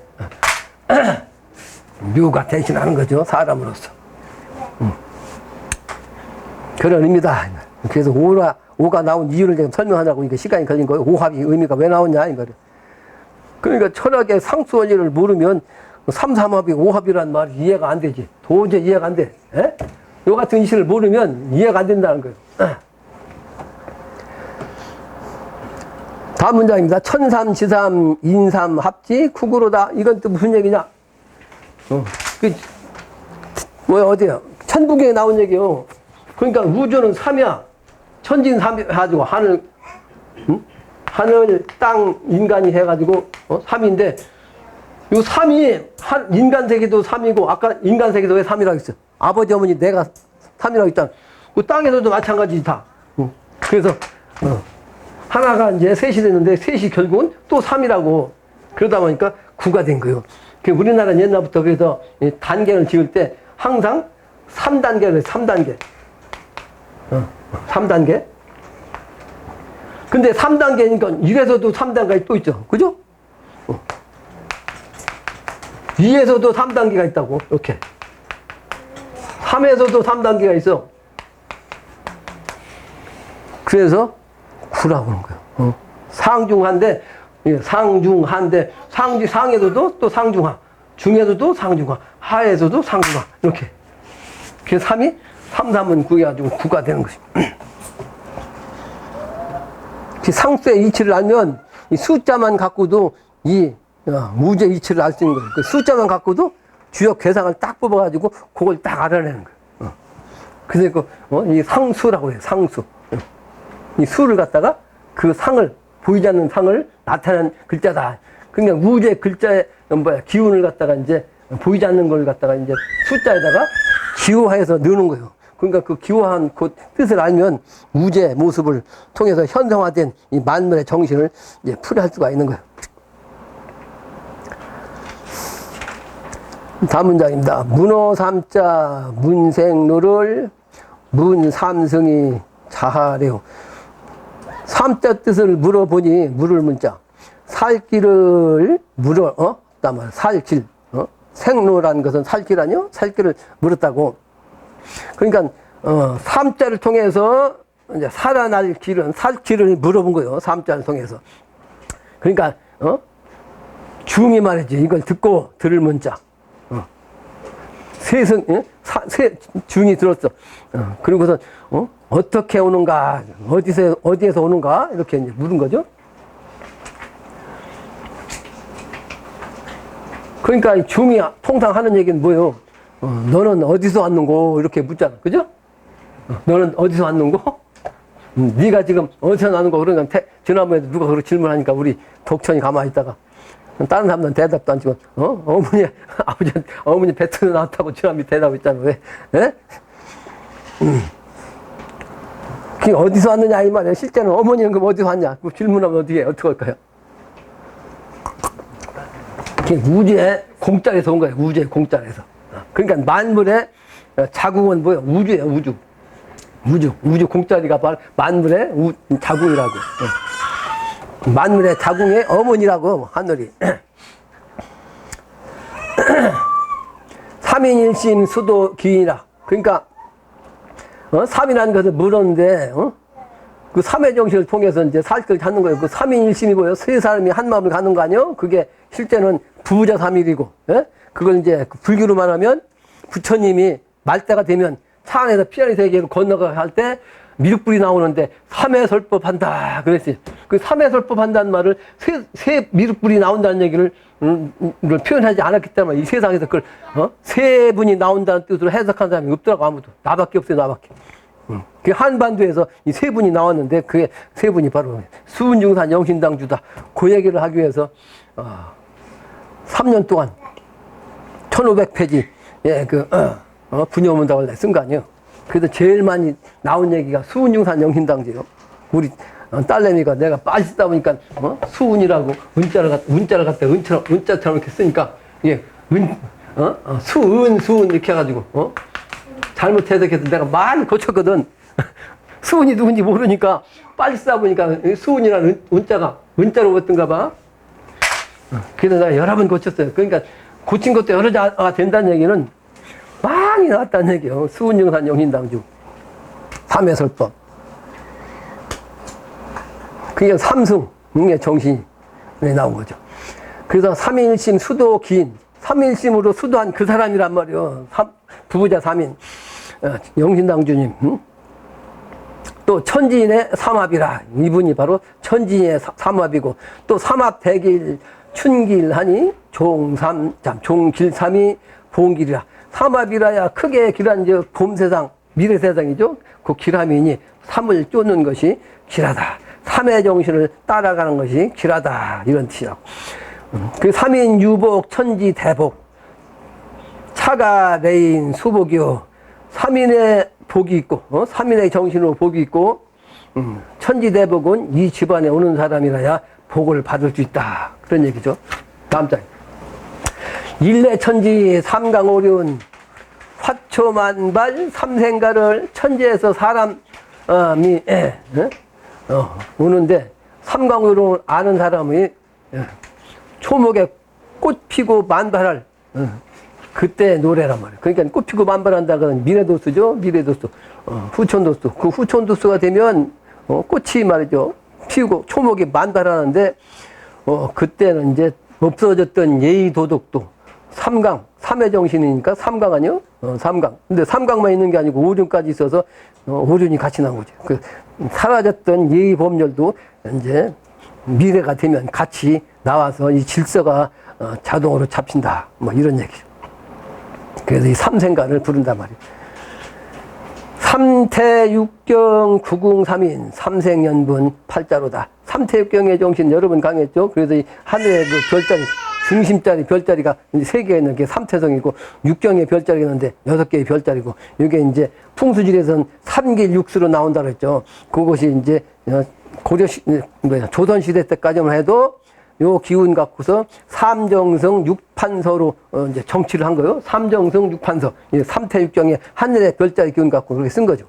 묘가 대신하는 거죠. 사람으로서. 그런 의미다. 그래서 오가 나온 이유를 지금 설명하자고 이게 시간이 걸린 거예요. 오합이 의미가 왜 나오냐 이거를. 그러니까 철학의 상수 원리를 모르면 삼삼합이 오합이란 말이 이해가 안 되지. 도저히 이해가 안 돼. 에? 요 같은 이시를 모르면 이해가 안 된다는 거예요. 다음 문장입니다. 천삼, 지삼, 인삼, 합지, 국으로다. 이건 또 무슨 얘기냐? 뭐야, 어디야? 천부경에 나온 얘기요. 그러니까 우주는 삼이야. 천진 삼이 해가지고 하늘, 하늘, 땅, 인간이 해가지고, 삼인데, 요 삼이, 인간 세계도 삼이고, 아까 인간 세계도 왜 삼이라고 했어? 아버지, 어머니, 내가 삼이라고 했잖아. 그 땅에서도 마찬가지 다. 그래서, 하나가 이제 셋이 됐는데, 셋이 결국은 또 삼이라고. 그러다 보니까 구가 된 거예요. 우리나라는 옛날부터 그래서 단계를 지을 때 항상 3단계를 3단계. 3단계. 근데 3단계니까 1에서도 3단계가 또 있죠. 그죠? 2에서도 3단계가 있다고. 이렇게. 3에서도 3단계가 있어. 그래서 9라고 하는 거예요. 상중한데, 상중한데, 상에서도 또 상중하. 중에서도 상중하. 하에서도 상중하. 이렇게. 그래서 3이 3, 3은 9해가지고 9가 되는 것이. 상수의 이치를 알면 이 숫자만 갖고도 이 무제 이치를 알 수 있는 거예요. 그 숫자만 갖고도 주역 괴상을 딱 뽑아가지고 그걸 딱 알아내는 거예요. 그래서 이 상수라고 해요. 상수. 이 수를 갖다가 그 상을, 보이지 않는 상을 나타내는 글자다. 그러니까 무제 글자의 기운을 갖다가 이제 보이지 않는 걸 갖다가 이제 숫자에다가 기호화해서 넣는 거예요. 그러니까 그 기호한 그 뜻을 알면 무제 모습을 통해서 현성화된 이 만물의 정신을 이제 풀이할 수가 있는 거예요. 다음 문장입니다. 문어 삼자 문생로를 문삼승이 자하래요. 삼자 뜻을 물어보니 물을 문자. 살 길을 그다음에 살길. 생로라는 것은 살길 아니요? 살길을 물었다고. 그러니까 삼자를 통해서 이제 살아날 길은 살길을 물어본 거예요. 삼자를 통해서. 그러니까 중이 말이지. 이걸 듣고 들을 문자. 중이 들었어. 그리고서 어떻게 오는가, 어디에서 오는가 이렇게 이제 물은 거죠. 그러니까 이 중이 통상 하는 얘기는 뭐예요? 너는 어디서 왔는고 이렇게 묻잖아. 그죠? 너는 어디서 왔는고? 네가 지금 어디서 왔는고 그러니까 지난번에도 누가 그렇게 질문하니까 우리 독천이 가만히 있다가 다른 사람들은 대답도 안 치고 어머니 아버지 어머니 배트에 나왔다고 지난번에 대답했잖아. 왜? 예? 어디서 왔느냐 이 말이야. 실제는 어머니는 그럼 어디서 왔냐? 그 질문하면 어떻게 할까요? 우주의 공짜에서 온 거예요. 우주의 공짜에서. 그러니까 만물의 자궁은 뭐예요? 우주예요. 우주 공짜리가 바로 만물의 자궁이라고. 만물의 자궁의 어머니라고 하늘이. 삼인일심 수도 기인이라. 그러니까 삼이라는 것을 물었는데 그 삼의 정신을 통해서 이제 살 걸 찾는 거예요. 그 삼인일심이고요. 세 사람이 한 마음을 갖는 거 아니에요? 그게 실제는 부부자 삼일이고, 예? 그걸 이제 불교로 말하면 부처님이 말대가 되면 차 안에서 피아니 세계로 건너가 할 때 미륵불이 나오는데 삼해설법 한다 그랬어요. 그 삼해설법 한다는 말을 세 미륵불이 나온다는 얘기를 표현하지 않았기 때문에 이 세상에서 그걸 세 분이 나온다는 뜻으로 해석한 사람이 없더라고. 아무도. 나밖에 없어요. 나밖에. 그 한반도에서 이 세 분이 나왔는데 그 세 분이 바로 수은중산 영신당주다. 그 얘기를 하기 위해서 3년 동안 1500페이지 분여문답을 쓴 거 아니에요. 그래서 제일 많이 나온 얘기가 수은중산 영신당주예요. 우리 딸내미가 내가 빨리 쓰다 보니까 수은이라고 운자를 갖다 은자처럼 이렇게 쓰니까 이게 수은 이렇게 해가지고 잘못 해석해서 내가 많이 고쳤거든. 수은이 누군지 모르니까 빨리 쓰다 보니까 수은이라는 운자가 은자로 붙던가 봐. 그래서 내가 여러 번 고쳤어요. 그러니까 고친 것도 여러 자가 된다는 얘기는 많이 나왔다는 얘기예요. 수은영산 영신당주 삼해설법. 그게 삼승의 정신이 나온 거죠. 그래서 삼인일심 수도 기인, 삼인일심으로 수도한 그 사람이란 말이에요. 부부자 삼인 영신당주님. 또 천지인의 삼합이라. 이분이 바로 천지인의 삼합이고, 또 삼합대길 춘길하니 종길삼이 봉길이라. 삼합이라야 크게 길한 봄세상, 미래세상이죠. 그 길함이니 삼을 쫓는 것이 길하다. 삼의 정신을 따라가는 것이 길하다. 이런 뜻이라고. 그 삼인 유복 천지 대복 차가 레인 수복이요. 삼인의 복이 있고 삼인의 정신으로 복이 있고 천지 대복은 이 집안에 오는 사람이라야 복을 받을 수 있다. 그런 얘기죠. 다음 장. 일례천지 삼강오륜 화초만발 삼생가를 천지에서 사람이 오는데 삼강오륜을 아는 사람이 초목에 꽃 피고 만발할 그때 노래란 말이에요. 그러니까 꽃 피고 만발한다 그러면 미래도수죠. 미래도수. 후촌도수. 그 후촌도수가 되면 꽃이 말이죠. 피우고 초목이 만발하는데 그때는 이제 없어졌던 예의 도덕도 삼강, 삼의 정신이니까 삼강 아니요? 삼강. 근데 삼강만 있는 게 아니고 오륜까지 있어서 오륜이 같이 나온 거죠. 그 사라졌던 예의 법률도 이제 미래가 되면 같이 나와서 이 질서가 자동으로 잡힌다. 뭐 이런 얘기죠. 그래서 이 삼생가를 부른단 말이에요. 삼태육경 구궁삼인 삼생연분 팔자로다. 삼태육경의 정신 여러분 강했죠. 그래서 이 하늘의 그 별자리 중심자리 별자리가 이제 3개가 있는 게 삼태성이고 육경의 별자리가 있는데 6개의 별자리고 이게 이제 풍수질에서는 삼길육수로 나온다 그랬죠. 그것이 이제 조선시대 때까지만 해도 요 기운 갖고서 삼정성 육판서로 이제 정치를 한 거예요. 삼정성 육판서. 삼태육경의 하늘의 별자리 기운 갖고 그렇게 쓴 거죠.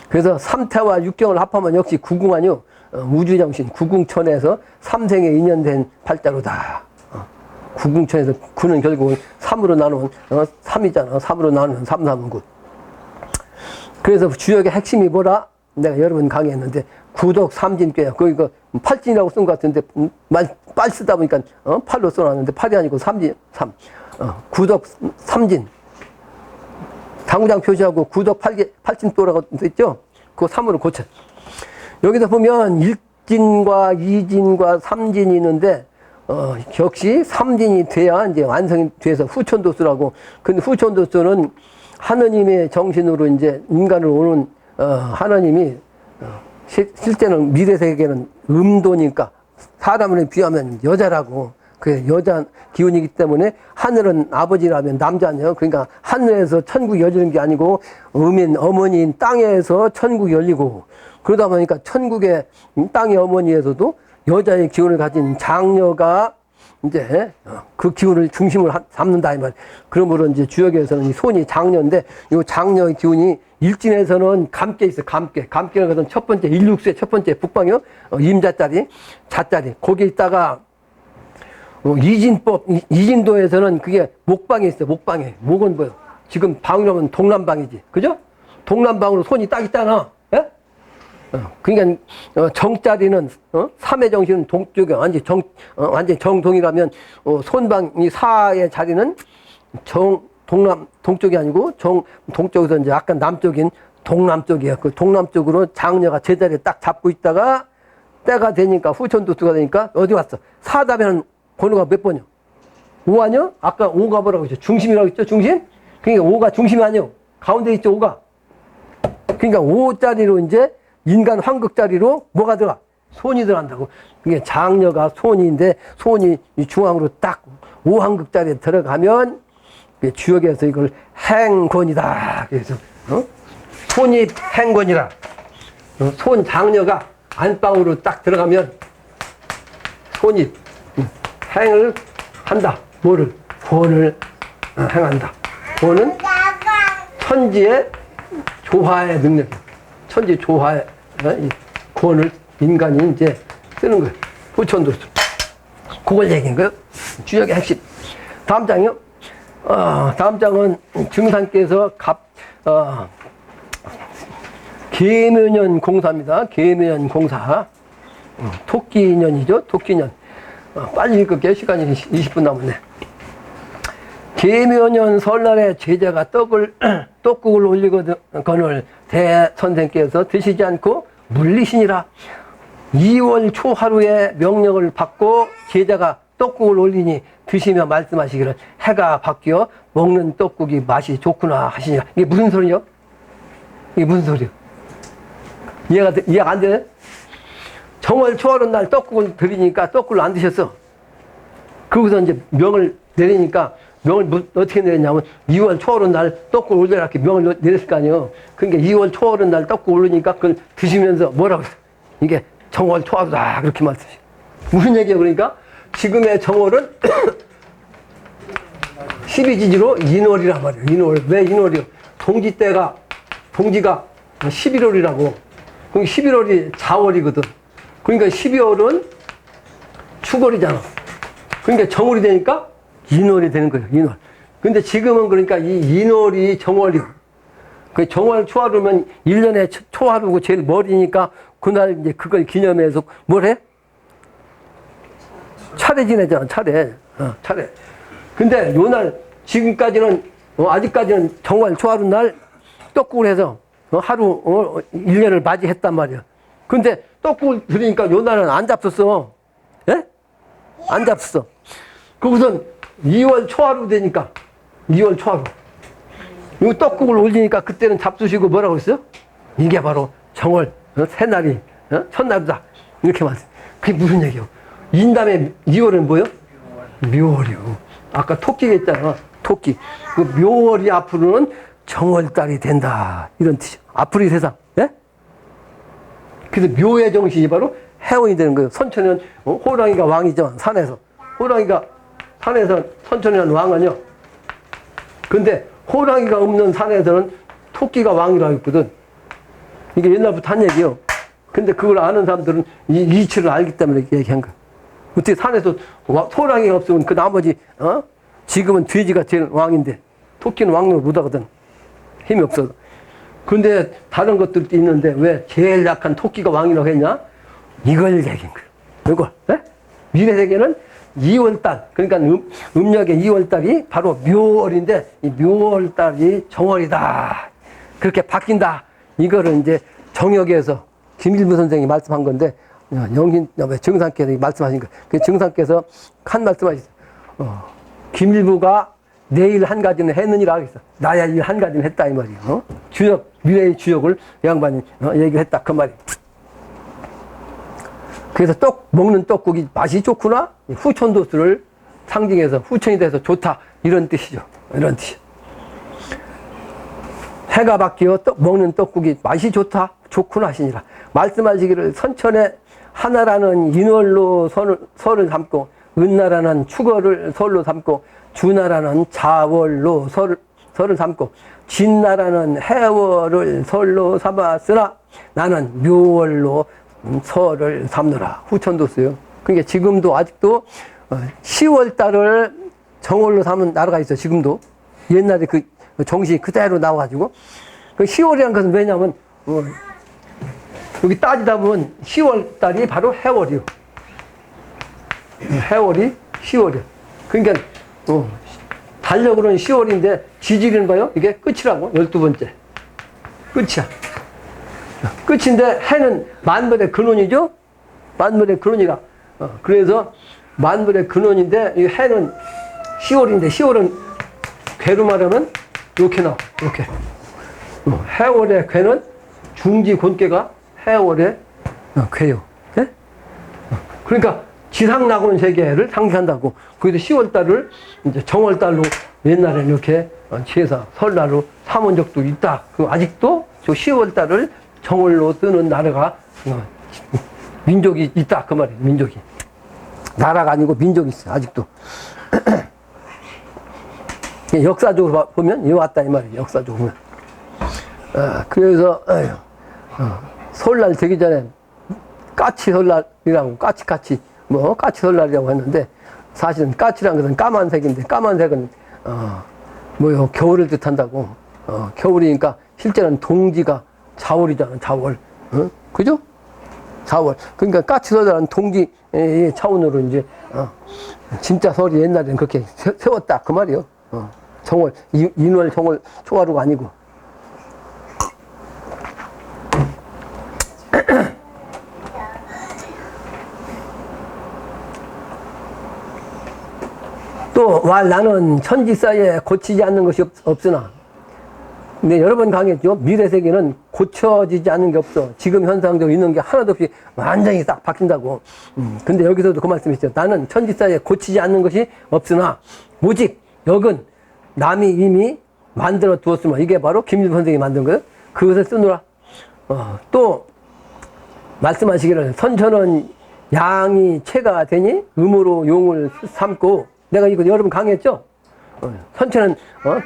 그래서 삼태와 육경을 합하면 역시 구궁 아니요. 우주정신, 구궁천에서 삼생에 인연된 팔자로다. 구궁천에서 구는 결국은 3으로 나누면 3이잖아. 3으로 나누면 3, 3은 9. 그래서 주역의 핵심이 뭐라? 내가 여러 번 강의했는데 구덕 삼진꾀야. 거기 팔진이라고 쓴 것 같은데 빨리 쓰다 보니까 8로 써놨는데 8이 아니고 3진, 3. 구덕 삼진. 당구장 표시하고 구덕 팔진도라고 있죠? 그거 3으로 고쳐. 여기서 보면 1진과 2진과 3진이 있는데 역시 3진이 돼야 이제 완성이 돼서 후촌도수라고. 근데 후촌도수는 하느님의 정신으로 이제 인간을 오는 하나님이 실제는 미래 세계는 음도니까 사람을 비하면 여자라고. 그 여자 기운이기 때문에 하늘은 아버지라면 남자냐. 그러니까 하늘에서 천국이 열리는 게 아니고 음인 어머니인 땅에서 천국이 열리고, 그러다 보니까 천국의 땅의 어머니에서도 여자의 기운을 가진 장녀가 이제 그 기운을 중심을 잡는다 이 말. 그러므로 이제 주역에서는 이 손이 장녀인데 이 장녀의 기운이 일진에서는 감께 있어. 감께는 것은 첫 번째 일육수의 첫 번째 북방이요. 임자자리, 자자리. 거기 있다가 이진법, 이진도에서는 그게 목방에 있어. 목방에. 목은 뭐요? 지금 방이라면 동남방이지. 그죠? 동남방으로 손이 딱 있잖아. 예? 그러니까 정자리는 삼의 정신은 동쪽에 완전히 정동이라면 손방이 사의 자리는 동쪽이 아니고 동쪽에서 이제 약간 남쪽인 동남쪽이에요. 그 동남쪽으로 장녀가 제자리에 딱 잡고 있다가 때가 되니까 후천도수가 되니까 어디 왔어? 사답에는 번호가 몇 번이요? 5 아니요? 아까 5가 뭐라고 했죠? 중심이라고 했죠? 중심? 그러니까 5가 중심이 아니요? 가운데 있죠? 5가. 그러니까 5자리로 이제 인간 환극자리로 뭐가 들어가? 손이 들어간다고. 이게 장녀가 손인데 손이 중앙으로 딱 5환극자리에 들어가면 주역에서 이걸 행권이다. 그래서 손이 행권이라. 손 장녀가 안방으로 딱 들어가면 손이 행을 한다. 뭐를? 권을 행한다. 권은 천지의 조화의 능력이에요. 천지 조화의 이 권을 인간이 이제 쓰는 거예요. 후천도수. 그걸 얘기한 거예요. 주역의 핵심. 다음 장이요. 다음 장은 증상께서 계묘년 공사입니다. 계묘년 공사. 토끼년이죠. 토끼년. 빨리 읽을게요. 시간이 20분 남았네. 계묘년 설날에 제자가 떡국을 올리거늘 대선생께서 드시지 않고 물리시니라. 2월 초하루에 명령을 받고 제자가 떡국을 올리니 드시며 말씀하시기를 해가 바뀌어 먹는 떡국이 맛이 좋구나 하시니라. 이게 무슨 소리요? 이게 무슨 소리요? 이해가 안 돼? 정월 초하루 날 떡국을 드리니까 떡국을 안 드셨어. 그러고서 이제 명을 내리니까 명을 어떻게 내렸냐면 2월 초하루 날 떡국을 올려라 이렇게 명을 내렸을 거 아니에요. 그러니까 2월 초하루 날 떡국을 올리니까 그걸 드시면서 뭐라고 했어? 이게 정월 초하루다 그렇게 말씀하시죠. 무슨 얘기예요? 그러니까 지금의 정월은 12지지로 인월이란 말이에요. 인월. 왜 인월이요? 동지가 11월이라고. 그럼 11월이 자월이거든. 그러니까 12월은 축월이잖아. 그러니까 정월이 되니까 인월이 되는 거예요. 인월. 근데 지금은 그러니까 이 인월이 정월이고. 그 정월 초하루면 1년에 초하루고 제일 머리니까 그날 이제 그걸 기념해서 뭘 해? 차례 지내잖아, 차례. 차례. 근데 요날, 지금까지는, 아직까지는 정월 초하루 날 떡국을 해서 하루, 1년을 맞이했단 말이야. 근데 떡국을 드리니까 요날은 안 잡섰어. 예? 안 잡섰어. 그것은 2월 초하루 되니까, 2월 초하루. 이 떡국을 올리니까 그때는 잡수시고 뭐라고 했어요? 이게 바로 정월, 새날이, 첫날이다. 이렇게 말했어요. 그게 무슨 얘기예요? 인담의 2월은 뭐요? 묘월이요. 아까 토끼가 있잖아. 토끼. 그 묘월이 앞으로는 정월달이 된다. 이런 뜻이요. 앞으로 이 세상. 예? 그래서 묘의 정신이 바로 해원이 되는 거예요. 선천은 호랑이가 왕이죠. 산에서. 호랑이가 산에서 선천이라는 왕은요. 근데 호랑이가 없는 산에서는 토끼가 왕이라고 했거든. 이게 옛날부터 한 얘기요. 근데 그걸 아는 사람들은 이 이치를 알기 때문에 이렇게 얘기한 거야. 어떻게 산에서 호랑이가 없으면 그 나머지, 지금은 돼지가 제일 왕인데, 토끼는 왕력을 못하거든. 힘이 없어서. 근데 다른 것들도 있는데 왜 제일 약한 토끼가 왕이라고 했냐? 이걸 얘기한 거야. 이걸. 네? 미래세계는 2월달, 그러니까 음력의 2월달이 바로 묘월인데, 이 묘월달이 정월이다. 그렇게 바뀐다. 이거를 이제 정역에서 김일부 선생이 말씀한 건데, 정상께서 말씀하신 거. 그 정상께서 한 말씀하셨어요. 김일부가 내일 한 가지는 했느니라 하겠어. 나야 일 한 가지는 했다 이 말이에요. 주역, 미래의 주역을 양반이 얘기를 했다 그 말이에요. 그래서 먹는 떡국이 맛이 좋구나. 후천도수를 상징해서 후천이 돼서 좋다 이런 뜻이죠. 이런 뜻이요. 해가 바뀌어 먹는 떡국이 맛이 좋구나 하시니라. 말씀하시기를 선천에 하나라는 인월로 설을 삼고 은나라는 축월을 설로 삼고 주나라는 자월로 설을 삼고 진나라는 해월을 설로 삼았으나 나는 묘월로 설을 삼느라. 후천도수요. 그러니까 지금도 아직도 10월 달을 정월로 삼는 나라가 있어. 지금도 옛날에 그 정신이 그대로 나와가지고 그 10월이라는 것은 왜냐하면 여기 따지다 보면 10월 달이 바로 해월이요. 해월이 10월이요. 그러니까 달력으로는 10월인데 지지리는 거요? 이게 끝이라고. 12번째. 끝이야. 끝인데 해는 만물의 근원이죠? 만물의 근원이라. 그래서 만물의 근원인데 이 해는 10월인데 10월은 괴로 말하면 이렇게 나와. 이렇게. 해월의 괴는 중지 곤괴가 해월의 괴요. 네? 그러니까 지상낙원 세계를 상징한다고. 그래서 10월달을 이제 정월달로 옛날에 이렇게 제사, 설날로 삼은 적도 있다. 그 아직도 저 10월달을 정월로 뜨는 나라가 민족이 있다. 그 말이에요. 민족이. 나라가 아니고 민족이 있어요. 아직도. 역사적으로 보면 이 왔다 이 말이에요. 역사적으로 보면. 그래서 설날 되기 전에 까치 설날이라고 까치 뭐 까치 설날이라고 했는데 사실은 까치라는 것은 까만색인데 까만색은 뭐요 겨울을 뜻한다고. 겨울이니까 실제는 동지가 자월이잖아. 자월. 그죠? 자월. 그러니까 까치 설날은 동지 차원으로 이제 진짜 설이 옛날에는 그렇게 세웠다 그 말이요. 정월 인월 정월 초하루가 아니고. 또 나는 천지사에 고치지 않는 것이 없으나, 근데 여러 번 강했죠. 미래 세계는 고쳐지지 않는 게 없어. 지금 현상적으로 있는 게 하나도 없이 완전히 싹 바뀐다고. 근데 여기서도 그 말씀이시죠. 나는 천지사에 고치지 않는 것이 없으나 오직 역은 남이 이미 만들어 두었으면, 이게 바로 김일부 선생이 만든 거예요. 그것을 쓰느라. 또 말씀하시기를 선천은 양이 체가 되니 음으로 용을 삼고, 내가 이거 여러 번 강의했죠? 선천은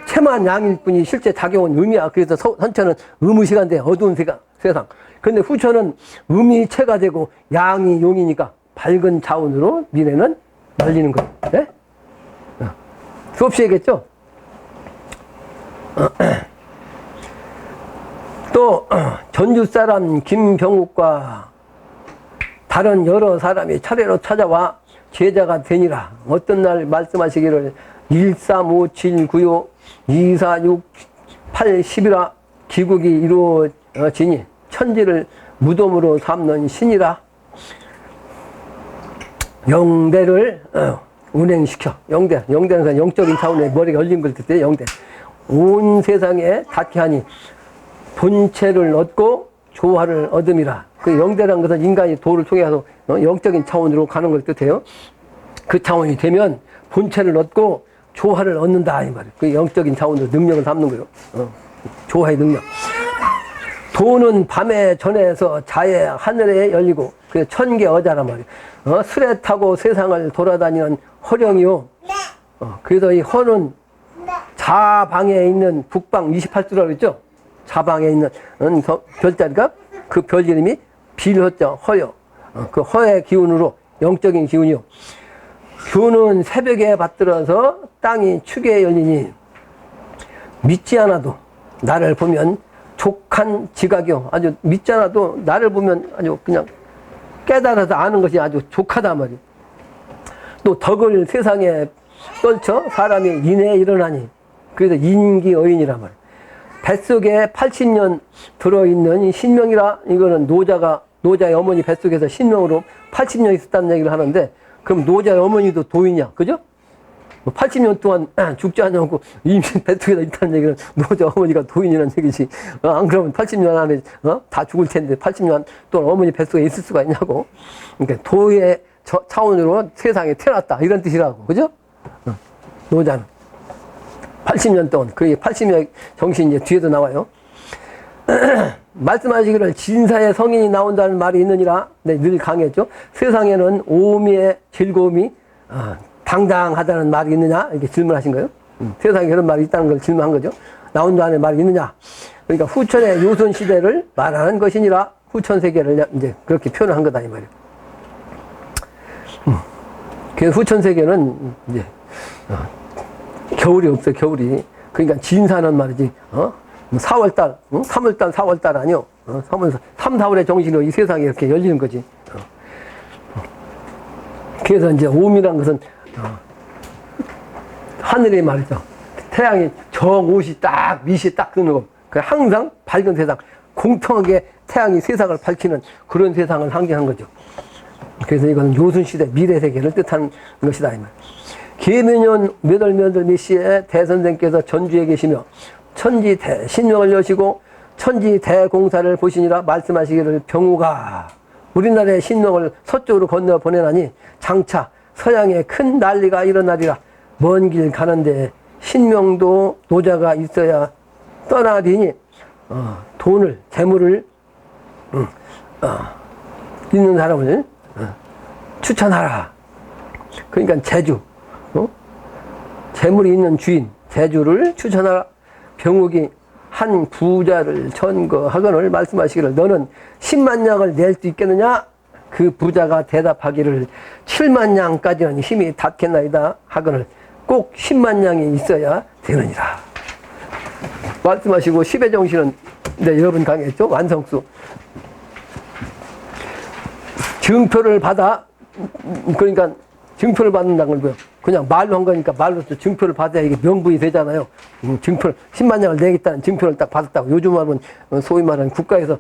체만 양일 뿐이 실제 작용은 음이야. 그래서 선천은 음의시간대 어두운 세상. 근데 후천은 음이 체가 되고 양이 용이니까 밝은 자원으로 미래는 날리는 거예요. 네? 수없이 얘기했죠? 또 전주 사람 김병욱과 다른 여러 사람이 차례로 찾아와 제자가 되니라. 어떤 날 말씀하시기를 135795 2468 기국이 이루어지니 천지를 무덤으로 삼는 신이라. 영대를 운행시켜. 영대는 영적인 차원의 머리가 열린 걸 뜻해요. 영대. 온 세상에 닿게 하니 본체를 얻고 조화를 얻음이라. 그 영대라는 것은 인간이 도를 통해서 영적인 차원으로 가는 걸 뜻해요. 그 차원이 되면 본체를 얻고 조화를 얻는다 이 말이에요. 그 영적인 차원으로 능력을 담는 거예요. 조화의 능력. 도는 밤에 전해서 자에 하늘에 열리고, 그 천개 어자란 말이에요. 수레 타고 세상을 돌아다니는 허령이요. 그래서 이 허는 자방에 있는 북방 28주라고 그랬죠. 자방에 있는 별자리가 그 별 이름이 빌허자 허여. 그 허의 기운으로 영적인 기운이요. 교는 새벽에 받들어서 땅이 축에 열리니 믿지 않아도 나를 보면 족한 지각이요. 아주 믿지 않아도 나를 보면 아주 그냥 깨달아서 아는 것이 아주 족하다 말이에요. 또 덕을 세상에 떨쳐 사람이 인에 일어나니, 그래서 인기어인이란 말이에요. 뱃속에 80년 들어있는 신명이라. 이거는 노자의 어머니 뱃속에서 신명으로 80년 있었다는 얘기를 하는데, 그럼 노자의 어머니도 도인이야. 그죠? 80년 동안 죽지 않고 이미 뱃속에 있다는 얘기는 노자 어머니가 도인이라는 얘기지. 안 그러면 80년 안에 다 죽을 텐데 80년 동안 어머니 뱃속에 있을 수가 있냐고. 그러니까 도의 차원으로 세상에 태어났다. 이런 뜻이라고. 그죠? 노자는. 80년 동안. 그게 80년 정신이 이제 뒤에도 나와요. 말씀하시기를 진사의 성인이 나온다는 말이 있느니라. 네, 늘 강했죠. 세상에는 오미의 즐거움이 당당하다는 말이 있느냐? 이렇게 질문하신 거예요. 세상에 그런 말이 있다는 걸 질문한 거죠. 나온다는 말이 있느냐? 그러니까 후천의 요선 시대를 말하는 것이니라. 후천 세계를 이제 그렇게 표현한 거다 이 말이에요. 그래서 후천 세계는 이제 겨울이 없어, 겨울이. 그러니까 진사는 말이지. 4월달, 3월달, 4월달 아니요. 3, 4월의 정신으로 이 세상이 이렇게 열리는 거지. 그래서 이제 오미라는 것은 하늘에 말이죠. 태양이 정옷이 딱, 밑이 딱 뜨는 거. 그 항상 밝은 세상, 공평하게 태양이 세상을 밝히는 그런 세상을 상징한 거죠. 그래서 이건 요순시대 미래 세계를 뜻하는 것이다. 계면년 몇월 몇 시에 대선생께서 전주에 계시며 천지 대신명을 여시고 천지 대공사를 보시니라 말씀하시기를 병우가 우리나라의 신명을 서쪽으로 건너 보내나니 장차 서양에 큰 난리가 일어나리라. 먼 길 가는데 신명도 노자가 있어야 떠나리니 돈을 재물을 있는 사람을 추천하라. 그러니까 재주, 재물이 있는 주인 재주를 추천하라. 병욱이 한 부자를 전거하거늘 말씀하시기를 너는 10만 양을 낼 수 있겠느냐? 그 부자가 대답하기를 7만 양까지는 힘이 닿겠나이다 하거늘 꼭 10만 양이 있어야 되느니라. 말씀하시고 10의 정신은 여러분 강의했죠? 완성수. 증표를 받아, 그러니까 증표를 받는다는 걸 그냥 말로 한 거니까 말로서 증표를 받아야 이게 명분이 되잖아요. 증표를 10만 양을 내겠다는 증표를 딱 받았다고. 요즘 말은 소위 말하는 국가에서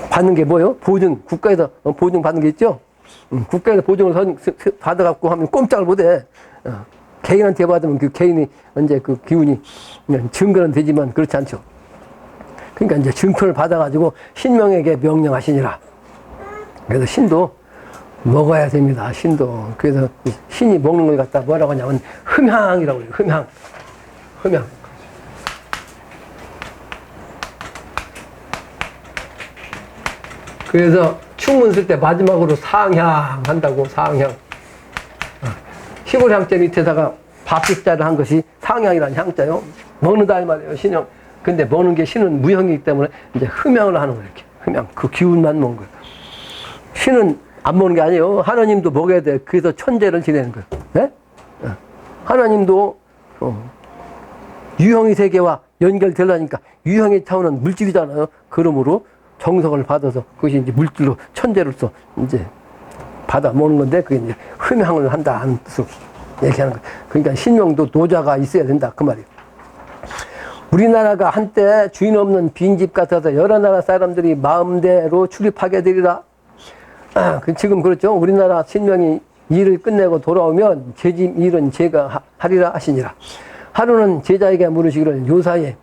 받는 게 뭐예요? 보증. 국가에서 보증 받는 게 있죠? 국가에서 보증을 받아갖고 하면 꼼짝을 못해. 개인한테 받으면 그 개인이 이제 그 기운이 증거는 되지만 그렇지 않죠. 그러니까 이제 증표를 받아가지고 신명에게 명령하시니라. 그래서 신도 먹어야 됩니다. 신도. 그래서 신이 먹는 걸 갖다 뭐라고 하냐면 흠향이라고 해요. 흠향. 흠향. 그래서 춤은 쓸 때 마지막으로 상향 한다고. 상향. 시골향자 밑에다가 밥식자를 한 것이 상향이라는 향자요. 먹는다 이 말이에요. 신형. 근데 먹는 게 신은 무형이기 때문에 이제 흠향을 하는 거예요. 이렇게. 흠향. 그 기운만 먹는 거예요. 신은 안 먹는 게 아니에요. 하나님도 먹어야 돼. 그래서 천재를 지내는 거예요. 네? 하나님도 유형의 세계와 연결되려니까 유형의 차원은 물질이잖아요. 그러므로 정성을 받아서 그것이 이제 물질로 천재로서 이제 받아 먹는 건데 그게 이제 흠향을 한다 하는 뜻으로 얘기하는 거예요. 그러니까 신명도 노자가 있어야 된다 그 말이에요. 우리나라가 한때 주인 없는 빈집 같아서 여러 나라 사람들이 마음대로 출입하게 되리라. 지금 그렇죠. 우리나라 신명이 일을 끝내고 돌아오면 제 집 일은 제가 하리라 하시니라. 하루는 제자에게 물으시기를 요사에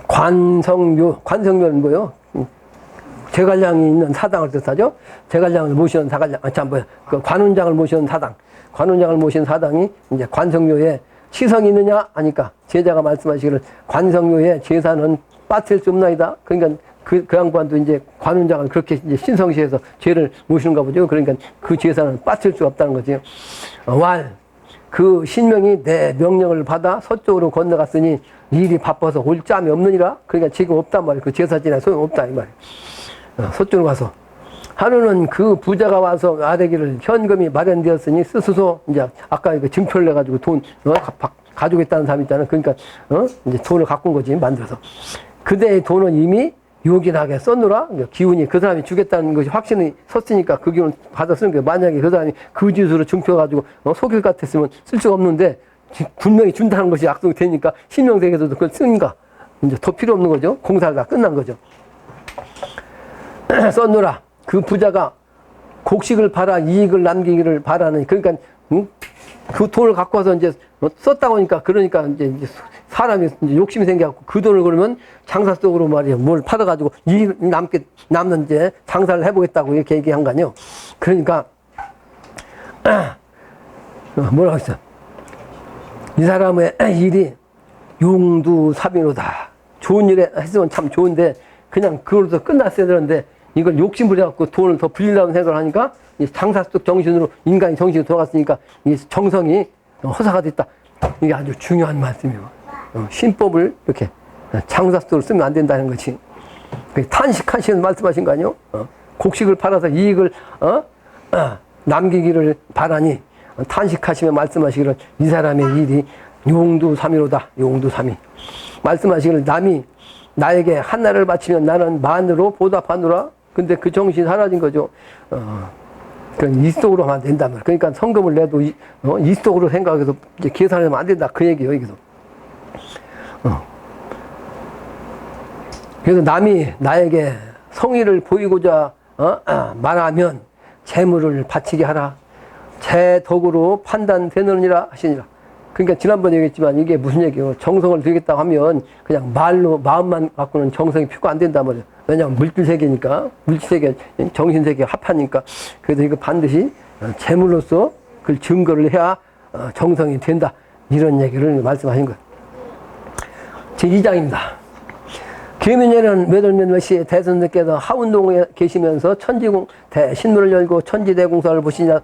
관성묘는 뭐예요? 제갈량이 있는 사당을 뜻하죠. 제갈량을 모시는 사갈량, 그 관운장을 모시는 사당, 관운장을 모시는 사당이 이제 관성묘에 시성이 있느냐 하니까 제자가 말씀하시기를 관성묘에 제사는 빠뜨릴 수 없나이다. 그러니까 그 양반도 이제 관운장을 그렇게 이제 신성시해서 죄를 모시는가 보죠. 그러니까 그 제사는 빠뜨릴 수가 없다는 거죠. 그 신명이 내 명령을 받아 서쪽으로 건너갔으니 일이 바빠서 올 짬이 없느니라. 그러니까 지금 없단 말이에요. 그 제사 지나 소용없다 이 말이에요. 서쪽으로 가서 하루는 그 부자가 와서 아뢰기를 현금이 마련되었으니 쓰소서. 이제 아까 그 증표를 내가지고 돈 가지고 있다는 사람 있잖아요. 그러니까 이제 돈을 갖고 온 거지 만들어서. 그대의 돈은 이미 요긴하게 썼노라. 기운이 그 사람이 주겠다는 것이 확신이 섰으니까 그 기운을 받아 쓰는 거예요. 만약에 그 사람이 그 짓으로 증표 가지고 속일 것 같았으면 쓸 수가 없는데 분명히 준다는 것이 약속이 되니까 신명세계에서도 그걸 쓰니까 이제 더 필요 없는 거죠. 공사가 다 끝난 거죠. 썼노라. 그 부자가 곡식을 팔아 이익을 남기기를 바라는. 그러니까 그 돈을 갖고 와서 이제 썼다고 하니까 그러니까 이제 사람이 이제 욕심이 생겨갖고 그 돈을 그러면 장사 속으로 말이야 뭘 팔아가지고 이익 남는 이제 장사를 해보겠다고 이렇게 얘기한 거 아니에요. 그러니까 뭐라고 했어? 이 사람의 일이 용두사비로다. 좋은 일에 했으면 참 좋은데 그냥 그걸로 끝났어야 되는데 이걸 욕심 부려갖고 돈을 더 빌리려는 생각을 하니까 장사 속 정신으로 인간이 정신이 돌아갔으니까 이 정성이 허사가 됐다. 이게 아주 중요한 말씀이에요. 신법을 이렇게 장사 속으로 쓰면 안 된다는 거지. 탄식하시는 말씀하신 거 아니에요? 곡식을 팔아서 이익을 남기기를 바라니 탄식하시며 말씀하시기를 이 사람의 일이 용두삼이로다. 용두삼이. 말씀하시기를 남이 나에게 하나를 바치면 나는 만으로 보답하노라. 근데 그 정신이 사라진 거죠. 그러니까 이속으로 하면 안 된단 말이야. 그러니까 성금을 내도 이속으로 생각해서 이제 계산하면 안 된다. 그 얘기예요, 여기서. 그래서 남이 나에게 성의를 보이고자 말하면 재물을 바치게 하라. 제 덕으로 판단되느니라 하시니라. 그러니까 지난번에 얘기했지만 이게 무슨 얘기예요? 정성을 들이겠다고 하면 그냥 말로 마음만 갖고는 정성이 표가 안 된단 말이에요. 왜냐하면 물질세계니까, 물질세계, 정신세계 합하니까. 그래서 이거 반드시 재물로서 그걸 증거를 해야 정성이 된다. 이런 얘기를 말씀하신 거예요. 제2장입니다. 계민년은 몇월몇 시에 대선생께서 하운동에 계시면서 신문을 열고 천지대공사를 보시냐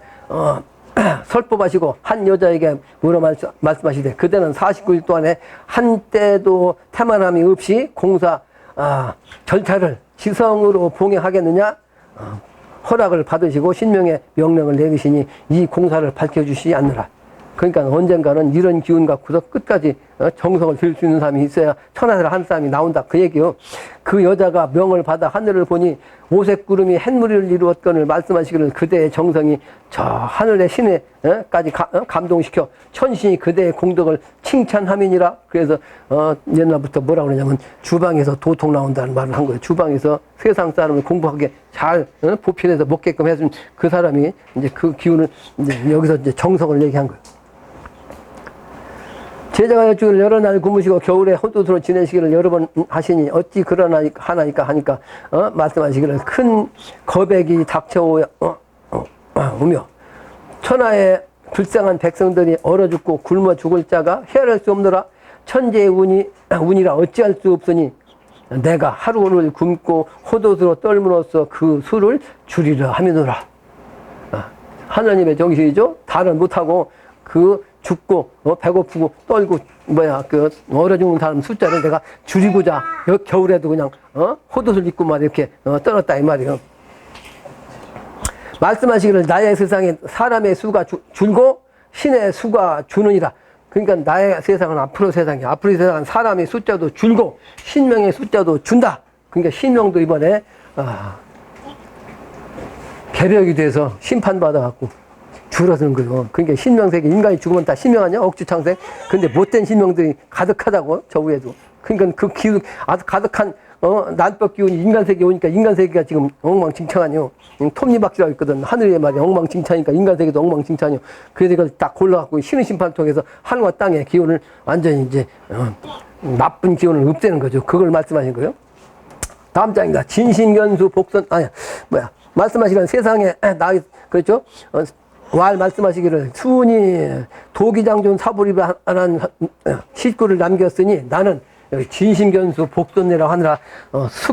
설법하시고 한 여자에게 물어 말씀하시되 그대는 49일 동안에 한때도 태만함이 없이 공사 절차를 지성으로 봉행하겠느냐 허락을 받으시고 신명의 명령을 내리시니 이 공사를 밝혀주시지 않느라. 그러니까 언젠가는 이런 기운 갖고서 끝까지 정성을 들일 수 있는 사람이 있어야 천하를 한 사람이 나온다. 그 얘기요. 그 여자가 명을 받아 하늘을 보니 오색 구름이 햇무리를 이루었건을 말씀하시기를 그대의 정성이 저 하늘의 신에까지 감동시켜 천신이 그대의 공덕을 칭찬함이니라. 그래서 옛날부터 뭐라 그러냐면 주방에서 도통 나온다는 말을 한 거예요. 주방에서 세상 사람을 공부하게 잘 보필해서 먹게끔 해준 그 사람이 이제 그 기운을 이제 여기서 이제 정성을 얘기한 거예요. 제자가 여쭈기를 여러 날 굶으시고 겨울에 헛웃으로 지내시기를 여러 번 하시니 어찌 그러나이까 하니까 말씀하시기를 큰 거백이 닥쳐오며 천하의 불쌍한 백성들이 얼어 죽고 굶어 죽을 자가 헤아릴 수 없노라. 천재의 운이라 어찌할 수 없으니 내가 하루를 굶고 헛웃으로 떨므로써 그 수를 줄이려 함이노라. 하나님의 정신이죠. 다른 못하고 그 죽고 배고프고 떨고 얼어 죽는 사람 숫자를 내가 줄이고자 겨울에도 그냥 헛옷을 입고 막 이렇게 떨었다 이 말이에요. 말씀하시기를 나의 세상에 사람의 수가 줄고 신의 수가 주느니라. 그러니까 나의 세상은 앞으로 세상이야. 앞으로 세상은 사람의 숫자도 줄고 신명의 숫자도 준다. 그러니까 신명도 이번에 개벽이 돼서 심판받아갖고 줄어드는 거예요. 그러니까 신명세계 인간이 죽으면 다 신명하냐? 억지창생. 근데 못된 신명들이 가득하다고 저 위에도. 그러니까 그 기운 아주 가득한 난법 기운이 인간세계에 오니까 인간세계가 지금 엉망진창하니요. 톱니바퀴라고 있거든. 하늘에 말이야 엉망진창이니까 인간세계도 엉망진창이요. 그래서 이걸 딱 골라갖고 신의 심판을 통해서 하늘과 땅의 기운을 완전히 이제 나쁜 기운을 없애는 거죠. 그걸 말씀하신 거예요. 다음 장입니다. 진심견수 복선 말씀하시는 세상에 그렇죠? 말씀하시기를 수은이 도기장존 사부리반한 식구를 남겼으니 나는 진심견수 복선내라고 하느라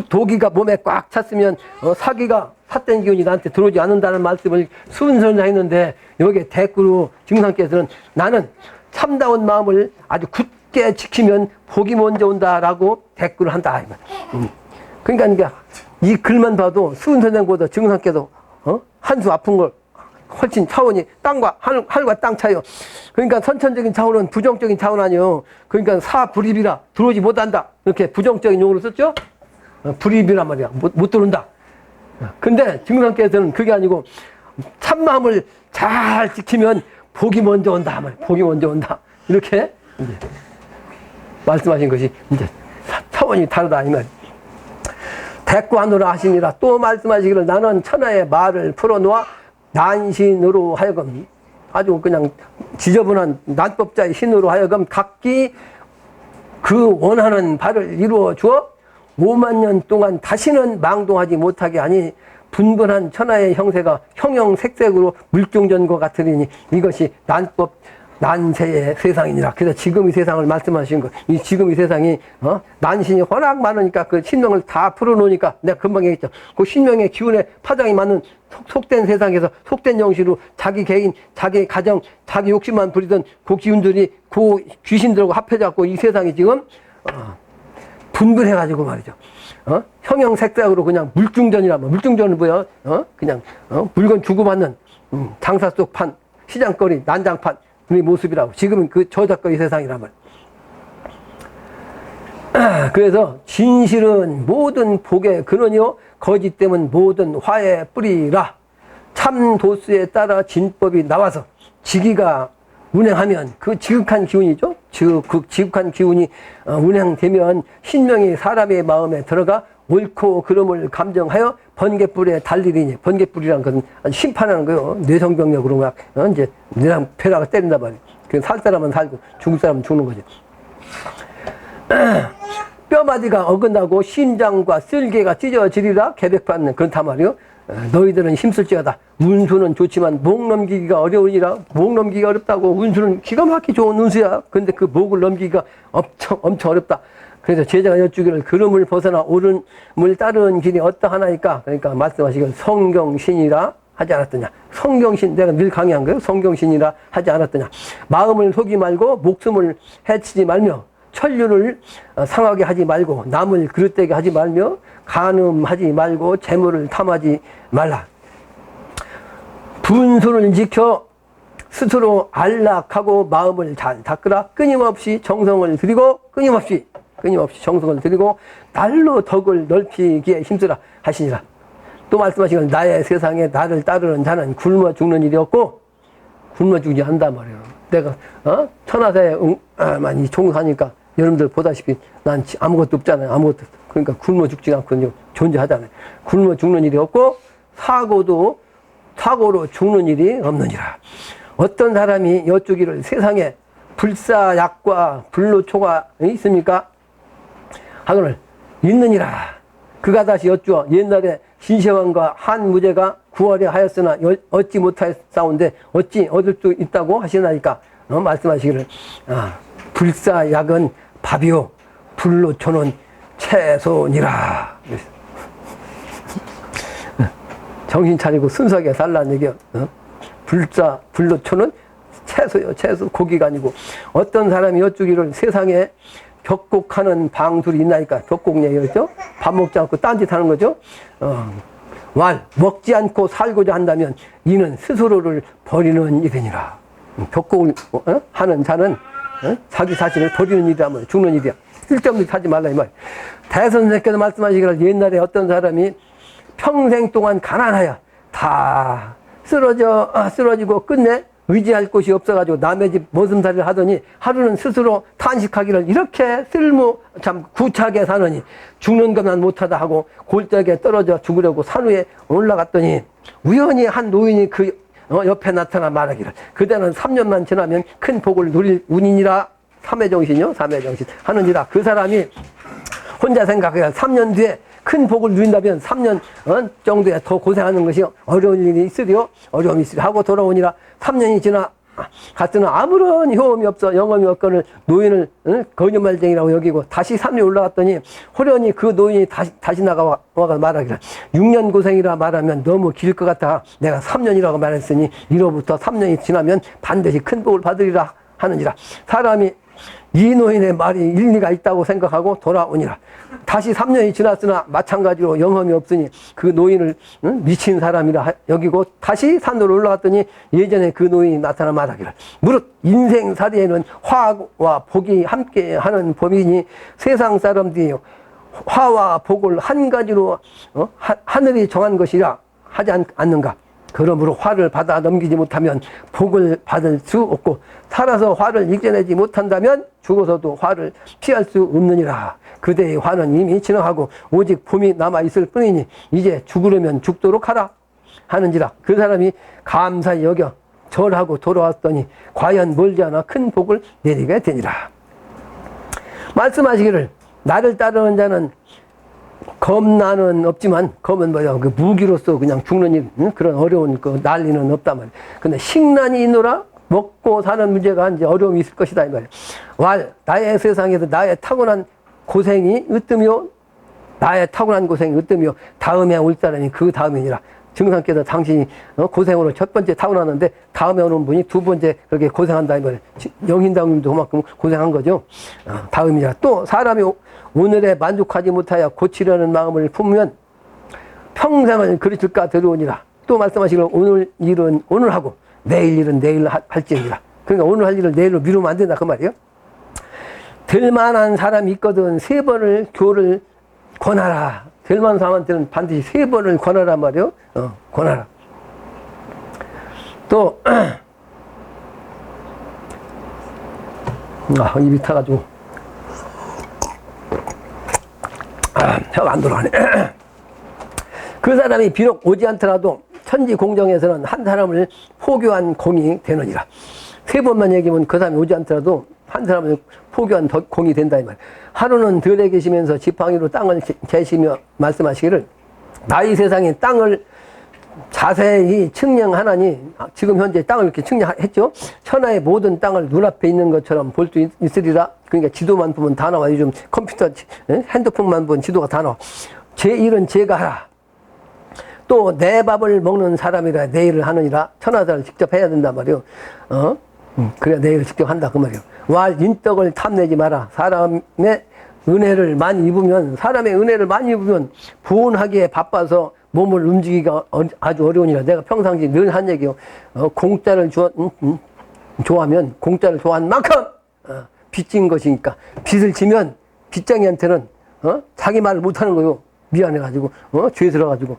도기가 몸에 꽉 찼으면 사기가 삿된 기운이 나한테 들어오지 않는다는 말씀을 순선을 했는데 여기에 댓글로 증상께서는 나는 참다운 마음을 아주 굳게 지키면 복이 먼저 온다라고 댓글을 한다. 그러니까 이 글만 봐도 수은선생보다 증상께서 한 수 아픈 걸 훨씬 차원이 땅과 하늘과 땅 차이요. 그러니까 선천적인 차원은 부정적인 차원 아니요. 그러니까 사불입이라 들어오지 못한다. 이렇게 부정적인 용어로 썼죠. 불입이란 말이야. 못 들어온다. 근데 증상께서는 그게 아니고 참마음을 잘 지키면 복이 먼저 온다. 복이 먼저 온다. 이렇게 이제 말씀하신 것이 이제 차원이 다르다 이 말. 대꾸하노라 하시니라. 또 말씀하시기를 나는 천하의 말을 풀어놓아 난신으로 하여금 아주 그냥 지저분한 난법자의 신으로 하여금 각기 그 원하는 바를 이루어 주어 5만 년 동안 다시는 망동하지 못하게 하니 분분한 천하의 형세가 형형색색으로 물중전과 같으리니 이것이 난세의 세상이니라. 그래서 지금 이 세상을 말씀하신 거. 이 지금 이 세상이 난신이 워낙 많으니까 그 신명을 다 풀어놓으니까 내가 금방 얘기했죠. 그 신명의 기운에 파장이 맞는 속된 세상에서 속된 영시로 자기 개인, 자기 가정, 자기 욕심만 부리던 그 기운들이 그 귀신들하고 합해져갖고 이 세상이 지금 분분해가지고 말이죠. 형형색색으로 그냥 물중전이란 말. 물중전은 뭐야? 그냥 물건 주고받는 장사 속 판, 시장거리, 난장판 의 모습이라고. 지금은 그 저작거리 세상이란 말. 그래서 진실은 모든 복의 근원이요 거짓됨은 모든 화의 뿌리라. 삼도수에 따라 진법이 나와서 지기가 운행하면 그 지극한 기운이죠. 그 지극한 기운이 운행되면 신명이 사람의 마음에 들어가 옳고 그름을 감정하여 번개불에 달리리니, 번개불이란 것은 심판하는 거요. 뇌성병력으로 막 이제 뇌랑 벼락을 때린단 말이에요. 살 사람은 살고 죽을 사람은 죽는 거죠. 뼈마디가 어긋나고 심장과 쓸개가 찢어지리라 계백받는 그렇단 말이요. 너희들은 힘쓸지어다. 운수는 좋지만 목 넘기기가 어려우니라. 목 넘기기가 어렵다고. 운수는 기가 막히게 좋은 운수야. 근데 그 목을 넘기기가 엄청 어렵다. 그래서 제자가 여쭈기를 걸음을 벗어나 옳음을 따르는 길이 어떠하나이까. 그러니까 말씀하시길 성경신이라 하지 않았더냐. 성경신, 내가 늘 강의한 거예요. 성경신이라 하지 않았더냐. 마음을 속이 말고 목숨을 해치지 말며 천류를 상하게 하지 말고 남을 그릇되게 하지 말며 간음하지 말고 재물을 탐하지 말라. 분수를 지켜 스스로 안락하고 마음을 잘 닦으라. 끊임없이 정성을 들이고 끊임없이 정성을 들이고 날로 덕을 넓히기에 힘쓰라 하시니라. 또 말씀하시길 나의 세상에 나를 따르는 자는 굶어 죽는 일이 없고 굶어 죽지 않는단 말이에요. 내가 천하사에 많이 종사하니까 여러분들 보다시피 난 아무것도 없잖아요. 아무것도. 그러니까 굶어 죽지 않고 존재하잖아요. 굶어 죽는 일이 없고 사고로 죽는 일이 없느니라. 어떤 사람이 여쭈기를 세상에 불사약과 불로초가 있습니까? 하거늘 있느니라. 그가 다시 여쭈어 옛날에 신세왕과 한무제가 구하려 하였으나 얻지 못하였사온데 어찌 얻을 수 있다고 하시나이까. 말씀하시기를 불사약은 밥이요 불로초는 채소니라. 정신 차리고 순수하게 살라는 얘기야. 불로초는 채소요. 채소. 고기가 아니고. 어떤 사람이 여쭈기를 세상에 격곡하는 방술이 있나니까. 격곡 얘기였죠. 밥 먹지 않고 딴짓 하는 거죠. 먹지 않고 살고자 한다면 이는 스스로를 버리는 일이니라. 격곡을 하는 자는 자기 자신을 버리는 일이라면 죽는 일이야. 쓸데없는 하지 말라 이 말. 대선생께서 말씀하시기를 옛날에 어떤 사람이 평생 동안 가난하여 다 쓰러지고 끝내 의지할 곳이 없어가지고 남의 집 머슴살이를 하더니 하루는 스스로 탄식하기를 이렇게 참 구차하게 사느니 죽는 것만 못하다 하고 골짜기에 떨어져 죽으려고 산 위에 올라갔더니 우연히 한 노인이 그 옆에 나타나 말하기를 그대는 3년만 지나면 큰 복을 누릴 운이니라. 삼회정신이요. 삼회정신 하느니라. 그 사람이 혼자 생각해요. 3년 뒤에 큰 복을 누린다면 3년 정도에 더 고생하는 것이 어려운 일이 있으리요. 어려움이 있으리 하고 돌아오니라. 3년이 지나 갔으나 아무런 효험이 없어 영험이 없거늘 노인을 거짓말쟁이라고 여기고 다시 산에 올라갔더니 호련히 그 노인이 다시 나가와 말하기를 6년 고생이라 말하면 너무 길 것 같아. 내가 3년이라고 말했으니 이로부터 3년이 지나면 반드시 큰 복을 받으리라 하느니라. 사람이 이 노인의 말이 일리가 있다고 생각하고 돌아오니라. 다시 3년이 지났으나 마찬가지로 영험이 없으니 그 노인을 미친 사람이라 여기고 다시 산으로 올라갔더니 예전에 그 노인이 나타나 말하기를 무릇 인생살이에는 화와 복이 함께하는 법이니 세상 사람들이 화와 복을 한 가지로 하늘이 정한 것이라 하지 않는가. 그러므로 화를 받아 넘기지 못하면 복을 받을 수 없고 살아서 화를 이겨내지 못한다면 죽어서도 화를 피할 수 없느니라. 그대의 화는 이미 지나가고 오직 봄이 남아있을 뿐이니 이제 죽으려면 죽도록 하라 하는지라. 그 사람이 감사히 여겨 절하고 돌아왔더니 과연 멀지 않아 큰 복을 내리게 되니라. 말씀하시기를 나를 따르는 자는 검나는 없지만 검은 뭐야 그 무기로서 그냥 죽는 일 그런 어려운 그 난리는 없단 말이야. 근데 식난이 있노라. 먹고 사는 문제가 이제 어려움이 있을 것이다 이 말이야. 나의 세상에서 나의 타고난 고생이 으뜸이요. 나의 타고난 고생이 으뜸이요. 다음에 올 사람이 그 다음이니라. 증상께서 당신이 고생으로 첫 번째 타고났는데 다음에 오는 분이 두 번째 그렇게 고생한다 이 말이야. 영인당님도 그만큼 고생한 거죠. 다음이니라. 또 사람이 오늘에 만족하지 못하여 고치려는 마음을 품으면 평생을 그르칠까 두려우니라. 또 말씀하시기를 오늘 일은 오늘 하고 내일 일은 내일 할지니라. 그러니까 오늘 할 일을 내일로 미루면 안 된다 그 말이에요. 될 만한 사람이 있거든 3번을 교를 권하라. 될 만한 사람한테는 반드시 3번을 권하란 말이에요. 권하라. 또 입이 타가지고 혀가 안 돌아가네. 그 사람이 비록 오지 않더라도 천지 공정에서는 한 사람을 포교한 공이 되느니라. 세 번만 얘기하면 그 사람이 오지 않더라도 한 사람을 포교한 공이 된다 이 말. 하루는 들에 계시면서 지팡이로 땅을 재시며 말씀하시기를 나이 세상에 땅을 자세히 측량하나니, 지금 현재 땅을 이렇게 측량했죠. 천하의 모든 땅을 눈앞에 있는 것처럼 볼 수 있으리라. 그러니까 지도만 보면 다 나와. 요즘 컴퓨터 핸드폰만 보면 지도가 다 나와. 제 일은 제가 하라. 또 내 밥을 먹는 사람이라 내 일을 하느니라. 천하사를 직접 해야 된단 말이요. 그래야 내 일을 직접 한다 그 말이요. 왈 인덕을 탐내지 마라. 사람의 은혜를 많이 입으면 보온하기에 바빠서 몸을 움직이기가 아주 어려우니라. 내가 평상시 늘 한 얘기요. 공짜를 좋아하면 공짜를 좋아한 만큼 빚진 것이니까, 빚을 지면 빚쟁이한테는 자기 말을 못하는 거요. 미안해가지고 죄스러워가지고.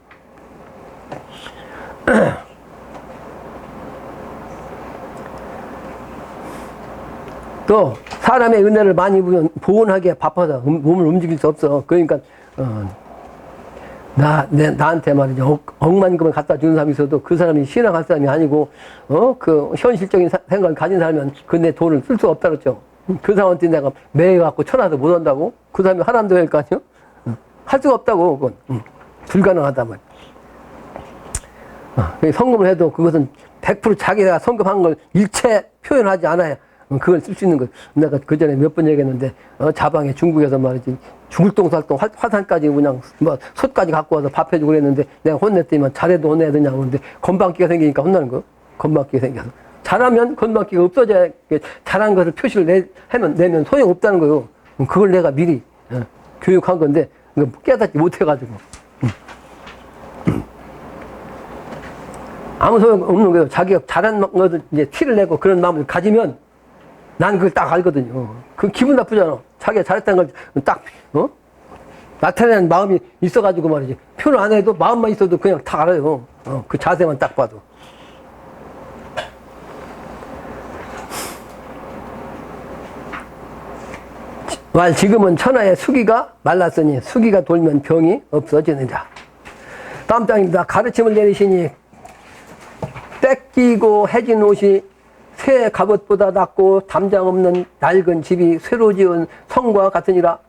또 사람의 은혜를 많이 입으면 보온하기에 바빠서 몸을 움직일 수 없어. 그러니까 나한테 말이죠. 억만금을 갖다 주는 사람이 있어도 그 사람이 신앙할 사람이 아니고, 그 현실적인 생각을 가진 사람이면 그 내 돈을 쓸 수가 없다 그랬죠. 그 사람한테 내가 매해갖고 천하도 못 한다고? 그 사람이 하나도 할 거 아니요? 할 수가 없다고, 그건. 불가능하다 말. 성금을 해도 그것은 100% 자기가 성금한 걸 일체 표현하지 않아야 그걸 쓸 수 있는 거. 내가 그 전에 몇 번 얘기했는데, 자방에 중국에서 말이지, 죽을똥살똥 화산까지 그냥, 솥까지 갖고 와서 밥 해주고 그랬는데, 내가 혼냈더니만 잘해도 혼내야 되냐고 그러는데, 건방기가 생기니까 혼나는 거. 건방기가 생겨서. 잘하면 건방기가 없어져야, 잘한 것을 표시를 내면 소용없다는 거요. 그걸 내가 미리 교육한 건데, 깨닫지 못해가지고. 아무 소용 없는 거예요. 자기가 잘한 것을 이제 티를 내고 그런 마음을 가지면, 난 그걸 딱 알거든요. 그 기분 나쁘잖아. 자기가 잘했다는 걸 딱, 나타내는 마음이 있어가지고 말이지. 표를 안 해도 마음만 있어도 그냥 다 알아요. 그 자세만 딱 봐도. 지금은 천하의 수기가 말랐으니 수기가 돌면 병이 없어지느니라. 다음 장입니다. 가르침을 내리시니 떼끼고 해진 옷이 새 갑옷보다 낫고 담장 없는 낡은 집이 새로 지은 성과 같으니라.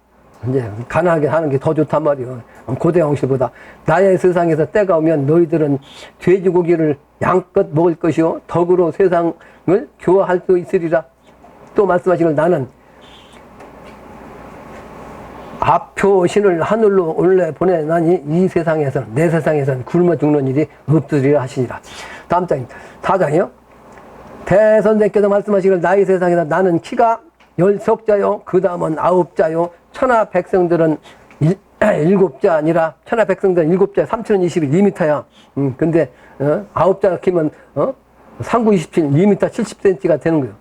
이제 가난하게 하는 게 더 좋단 말이에요. 고대 형식보다. 나의 세상에서 때가 오면 너희들은 돼지고기를 양껏 먹을 것이요 덕으로 세상을 교화할 수 있으리라. 또 말씀하시길 나는 아표 신을 하늘로 올려 보내나니 이 세상에서는, 내 세상에서는 굶어 죽는 일이 없으리라 하시니라. 다음 장입니다. 4장이요. 대선생께서 말씀하시길 나의 세상에서 나는 키가 10석자요 그 다음은 9자요 천하 백성들은 7자 아니라 천하 백성들은 7자 3021 2m야. 근데 9자 키면 상구 27 2m 70cm가 되는 거예요.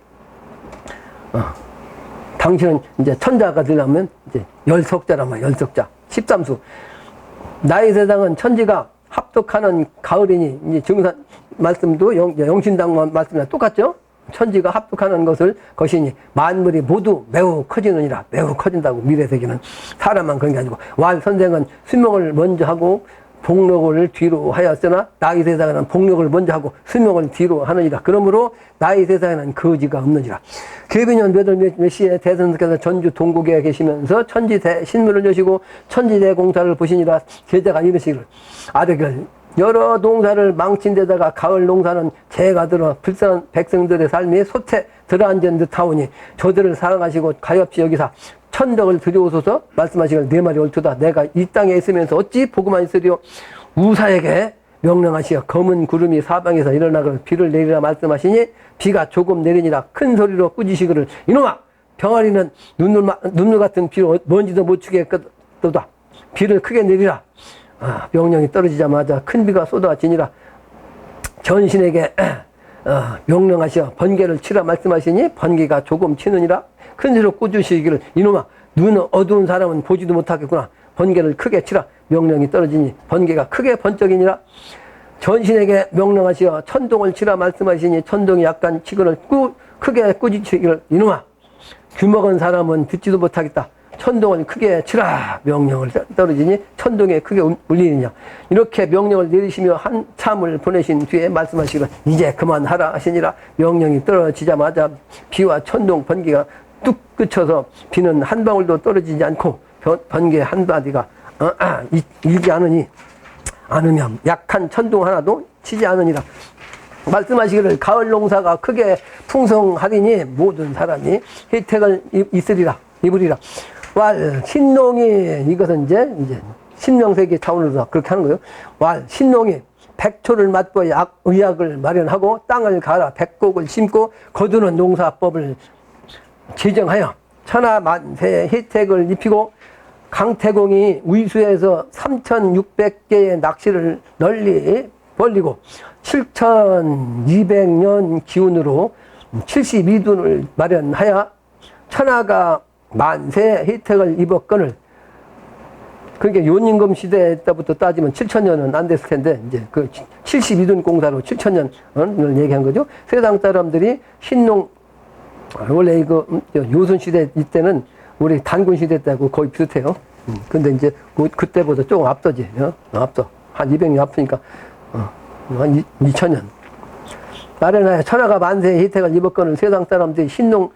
당신은 이제 천자가 되려면 이제 10석자란 말이야. 10석자 13수. 나의 세상은 천지가 합독하는 가을이니, 이제 증산 말씀도 영신당 말씀이랑 똑같죠? 천지가 합독하는 것이니 만물이 모두 매우 커지느니라. 매우 커진다고. 미래세계는 사람만 그런 게 아니고. 선생은 수명을 먼저 하고 복력을 뒤로 하였으나 나의 세상에는 복력을 먼저 하고 수명을 뒤로 하느니라. 그러므로 나의 세상에는 거지가 없느니라. 계비년 몇 시에 대선생께서 전주 동국에 계시면서 천지대 신문을 여시고 천지대 공사를 보시니라. 제자가 이르시기를 아들들 여러 농사를 망친 데다가 가을 농사는 재가 들어 불쌍한 백성들의 삶이 솥에 들어앉은 듯하오니 저들을 사랑하시고 가엾이 여기사 천덕을 들여오소서. 말씀하시길 내 말이 옳도다. 내가 이 땅에 있으면서 어찌 보고만 있으리요. 우사에게 명령하시어 검은 구름이 사방에서 일어나고 비를 내리라 말씀하시니 비가 조금 내리니라. 큰 소리로 꾸짖으시기를 이놈아 병아리는 눈물 같은 비로 먼지도 못 추게 했도다. 비를 크게 내리라. 명령이 떨어지자마자 큰 비가 쏟아지니라. 전신에게 명령하시어 번개를 치라 말씀하시니 번개가 조금 치느니라. 큰 소리로 꾸짖으시기를 이놈아 눈 어두운 사람은 보지도 못하겠구나. 번개를 크게 치라. 명령이 떨어지니 번개가 크게 번쩍이니라. 전신에게 명령하시어 천동을 치라 말씀하시니 천동이 약간 치거를 크게 꾸짖기를 이놈아 귀먹은 사람은 듣지도 못하겠다. 천동을 크게 치라 명령을 떨어지니 천동에 크게 울리느냐. 이렇게 명령을 내리시며 한참을 보내신 뒤에 말씀하시기를 이제 그만하라 하시니라. 명령이 떨어지자마자 비와 천둥 번개가 뚝 그쳐서 비는 한 방울도 떨어지지 않고 번개 한 마디가 일지 않으면 약한 천둥 하나도 치지 않으니라. 말씀하시기를 가을 농사가 크게 풍성하리니 모든 사람이 혜택을 입으리라. 왈 신농이 이것은 이제 신명세계 차원으로 그렇게 하는 거예요. 왈 신농이 백초를 맞고 의약을 마련하고 땅을 갈아 백곡을 심고 거두는 농사법을 제정하여 천하만세의 혜택을 입히고 강태공이 위수에서 3,600개의 낚시를 널리 벌리고 7,200년 기운으로 72dun을 마련하여 천하가 만세 혜택을 입었거늘. 그러니까 요임금 시대 때부터 따지면 7,000년은 안 됐을 텐데 이제 그 72둔 공사로 7,000년을 얘기한 거죠. 세상 사람들이 신농 원래 이거 요순 시대 이때는 우리 단군 시대 때하고 거의 비슷해요. 근데 이제 그때보다 조금 앞서지. 앞서 한 200년 앞으니까 한 2,000년 마련하여 천하가 만세의 혜택을 입었거늘 세상 사람들이 신농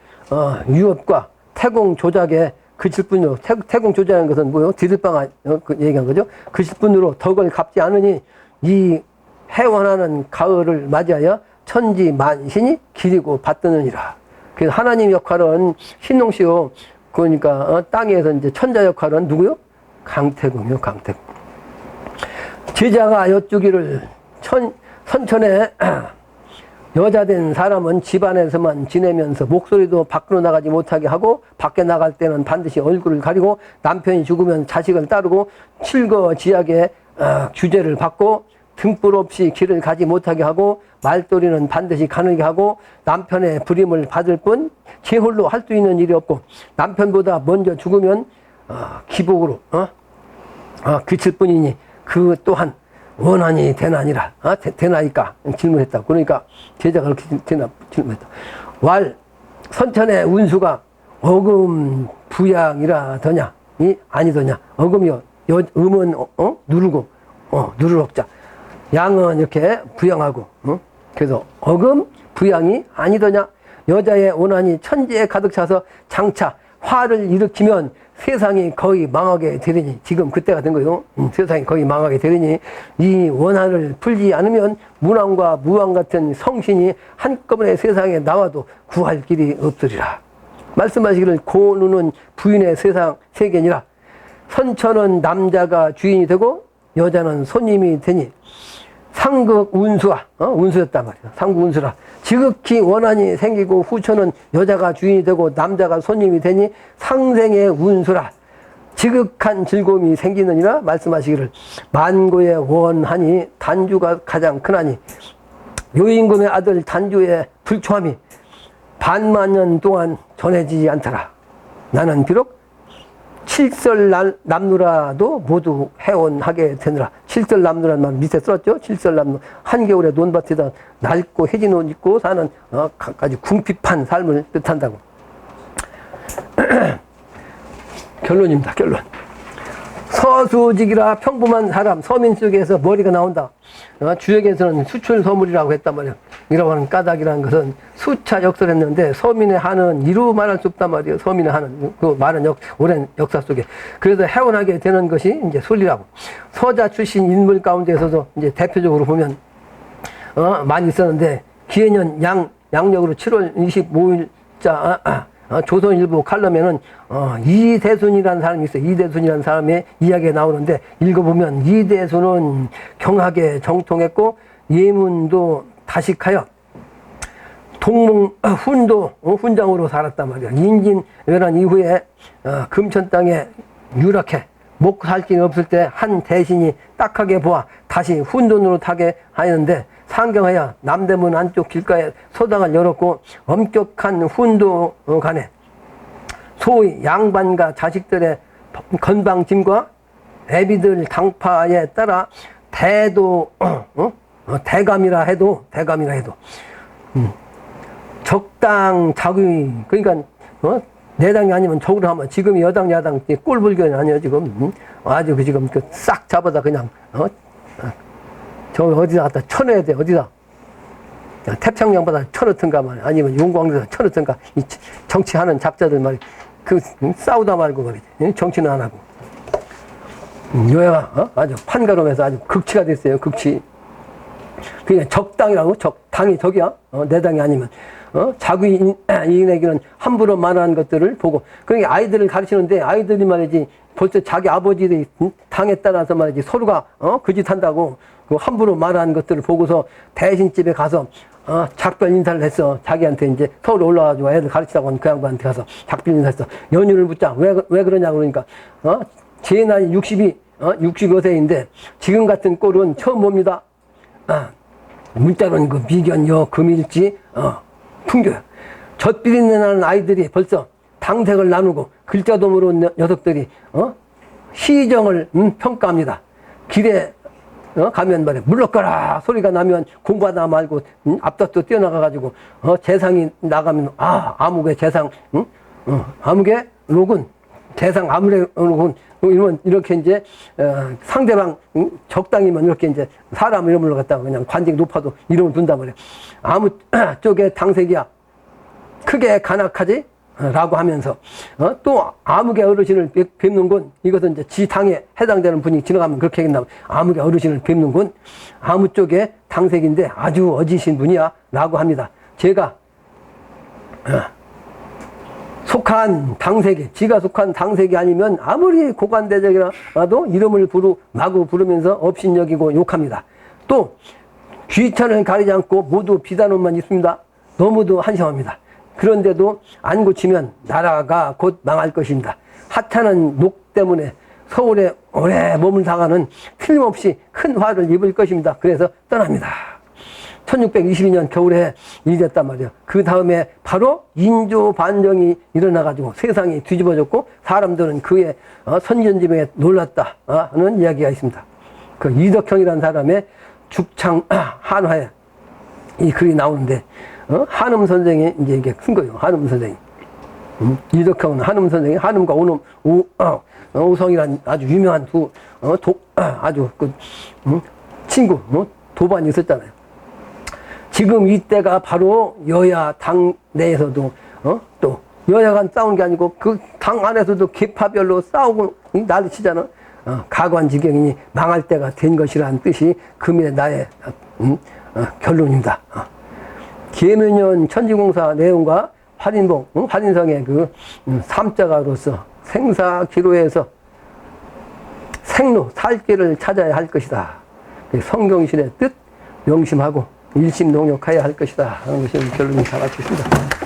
유업과 태공 조작에 그칠 뿐이요. 태공 조작하는 것은 뭐요? 디들방 그 얘기한 거죠. 그칠 뿐으로 덕을 갚지 않으니 이 해원하는 가을을 맞이하여 천지 만신이 기리고 받드느니라. 그래서 하나님 역할은 신농시요. 그러니까 땅에서 이제 천자 역할은 누구요? 강태공이요. 강태공. 제자가 여쭈기를 선천에 여자된 사람은 집안에서만 지내면서 목소리도 밖으로 나가지 못하게 하고 밖에 나갈 때는 반드시 얼굴을 가리고 남편이 죽으면 자식을 따르고 칠거지약의 규제를 받고 등불 없이 길을 가지 못하게 하고 말돌이는 반드시 가능하게 하고 남편의 불임을 받을 뿐 제홀로 할 수 있는 일이 없고 남편보다 먼저 죽으면 기복으로 그칠 뿐이니 그 또한 원한이 되나니라. 되나이까? 질문했다. 그러니까 제자가 그렇게 질문했다. 왈 선천의 운수가 어금 부양이라더냐? 아니더냐? 어금이요. 음은 누르고 누르럭자. 양은 이렇게 부양하고. 그래서 어금 부양이 아니더냐? 여자의 원한이 천지에 가득 차서 장차 화를 일으키면 세상이 거의 망하게 되리니 지금 그때가 된 거예요. 세상이 거의 망하게 되리니 이 원한을 풀지 않으면 문왕과 무왕 같은 성신이 한꺼번에 세상에 나와도 구할 길이 없으리라. 말씀하시기를 고누는 부인의 세계니라. 선천은 남자가 주인이 되고 여자는 손님이 되니 상극 운수와 운수였단 말이야. 상극 운수라. 지극히 원한이 생기고 후천은 여자가 주인이 되고 남자가 손님이 되니 상생의 운수라. 지극한 즐거움이 생기느니라. 말씀하시기를 만고의 원한이 단주가 가장 크나니 요임금의 아들 단주의 불초함이 반만년 동안 전해지지 않더라. 나는 비록 칠설남누라도 모두 해원하게 되느라. 칠설남누라는 말 밑에 썼죠. 칠설남누. 한겨울에 논밭에다 낡고 해진 옷 입고 사는 아주 궁핍한 삶을 뜻한다고. 결론입니다. 결론. 서수직이라 평범한 사람, 서민 속에서 머리가 나온다. 주역에서는 수출서물이라고 했단 말이에요. 이라고 하는 까닭이라는 것은 수차 역설했는데 서민의 한은 이루 말할 수 없단 말이에요. 서민의 한은 그 많은 오랜 역사 속에. 그래서 해원하게 되는 것이 이제 순리라고. 서자 출신 인물 가운데서도 이제 대표적으로 보면 많이 있었는데 기해년 양력으로 7월 25일자 조선일보 칼럼에는 이대순이라는 사람이 있어요. 이대순이라는 사람의 이야기가 나오는데 읽어보면 이대순은 경하게 정통했고 예문도 다식하여 동문 훈도 훈장으로 살았단 말이야. 인진왜란 이후에 금천 땅에 유락해 먹고 살 길이 없을 때 한 대신이 딱하게 보아 다시 훈돈으로 타게 하였는데 상경하여 남대문 안쪽 길가에 소당을 열었고 엄격한 훈도 간에 소위 양반과 자식들의 건방짐과 애비들 당파에 따라 대도 대감이라 해도 적당 자기, 그러니까 내 당이 아니면 적으로 하면 지금 여당 야당 꼴불견이 아니에요 지금. 아주 그 지금 싹 잡아다 그냥 저 어디다 갖다 쳐넣어야 돼. 어디다 태평양 바다 쳐넣든가 말이야. 아니면 용광에서 쳐넣든가. 이 정치하는 잡자들 말이야. 싸우다 말고 말이지. 정치는 안 하고. 여야가 아주 판가름해서 아주 극치가 됐어요. 극치. 그냥 적당이라고. 당이 적이야. 내 당이 아니면. 자기인에게는 함부로 말하는 것들을 보고. 그러니까 아이들을 가르치는데 아이들이 말이지 벌써 자기 아버지의 당에 따라서 말이지 서로가 그 짓 한다고 그 함부로 말하는 것들을 보고서 대신집에 가서 작별 인사를 했어. 자기한테 이제 서울 올라와가지고 애들 가르치라고 하는 그 양반한테 가서 작별 인사했어. 연유를 묻자. 왜 그러냐 그러니까 제 나이 65세인데 지금 같은 꼴은 처음 봅니다. 문자로는 그 미견여 금일지 풍교야. 젖비린내 나는 아이들이 벌써 당색을 나누고 글자도 모르는 녀석들이 시정을 평가합니다. 길에 가면 말이야 물러가라 소리가 나면 공부하다 말고 앞다투 뛰어나가가지고 재상이 나가면 아무개 재상 아무개 로군 재상 아무개 로군 이러면 이렇게 이제 상대방 적당히면 이렇게 이제 사람 이름을 갖다가 그냥 관직 높아도 이름을 둔단 말이야. 아무 쪽에 당색이야 크게 간악하지 라고 하면서 또 아무개 어르신을 뵙는군. 이것은 이제 지 당에 해당되는 분이 지나가면 그렇게 했나. 아무개 어르신을 뵙는군. 아무 쪽에 당색인데 아주 어지신 분이야 라고 합니다. 제가 속한 당색이, 지가 속한 당색이 아니면 아무리 고관대적이라도 이름을 마구 부르면서 업신여기고 욕합니다. 또 귀천을 가리지 않고 모두 비단원만 있습니다. 너무도 한심합니다. 그런데도 안 고치면 나라가 곧 망할 것입니다. 하찮은 녹 때문에 서울에 오래 머물다가는 틀림없이 큰 화를 입을 것입니다. 그래서 떠납니다. 1622년 겨울에 일이 됐단 말이에요. 그 다음에 바로 인조 반정이 일어나가지고 세상이 뒤집어졌고 사람들은 그의 선전지명에 놀랐다는 이야기가 있습니다. 그 이덕형이라는 사람의 죽창 한화에 이 글이 나오는데 한음 선생이 이제 이게 쓴 거예요. 한음 선생이. 이덕형은 한음 선생이 한음과 오성이란 아주 유명한 아주 친구 도반이 있었잖아요. 지금 이때가 바로 여야 당 내에서도 또 여야간 싸우는 게 아니고 그 당 안에서도 계파별로 싸우고 난리치잖아. 가관지경이니 망할 때가 된 것이라는 뜻이 금일의 나의 결론입니다. 계면연 천지공사 내용과 활인봉, 활인성의 그 삼자가로서 생사기로에서 생로, 살 길을 찾아야 할 것이다. 성경신의 뜻 명심하고 일심동력하여야 할 것이다 하는 것이 결론이 다 맞췄습니다.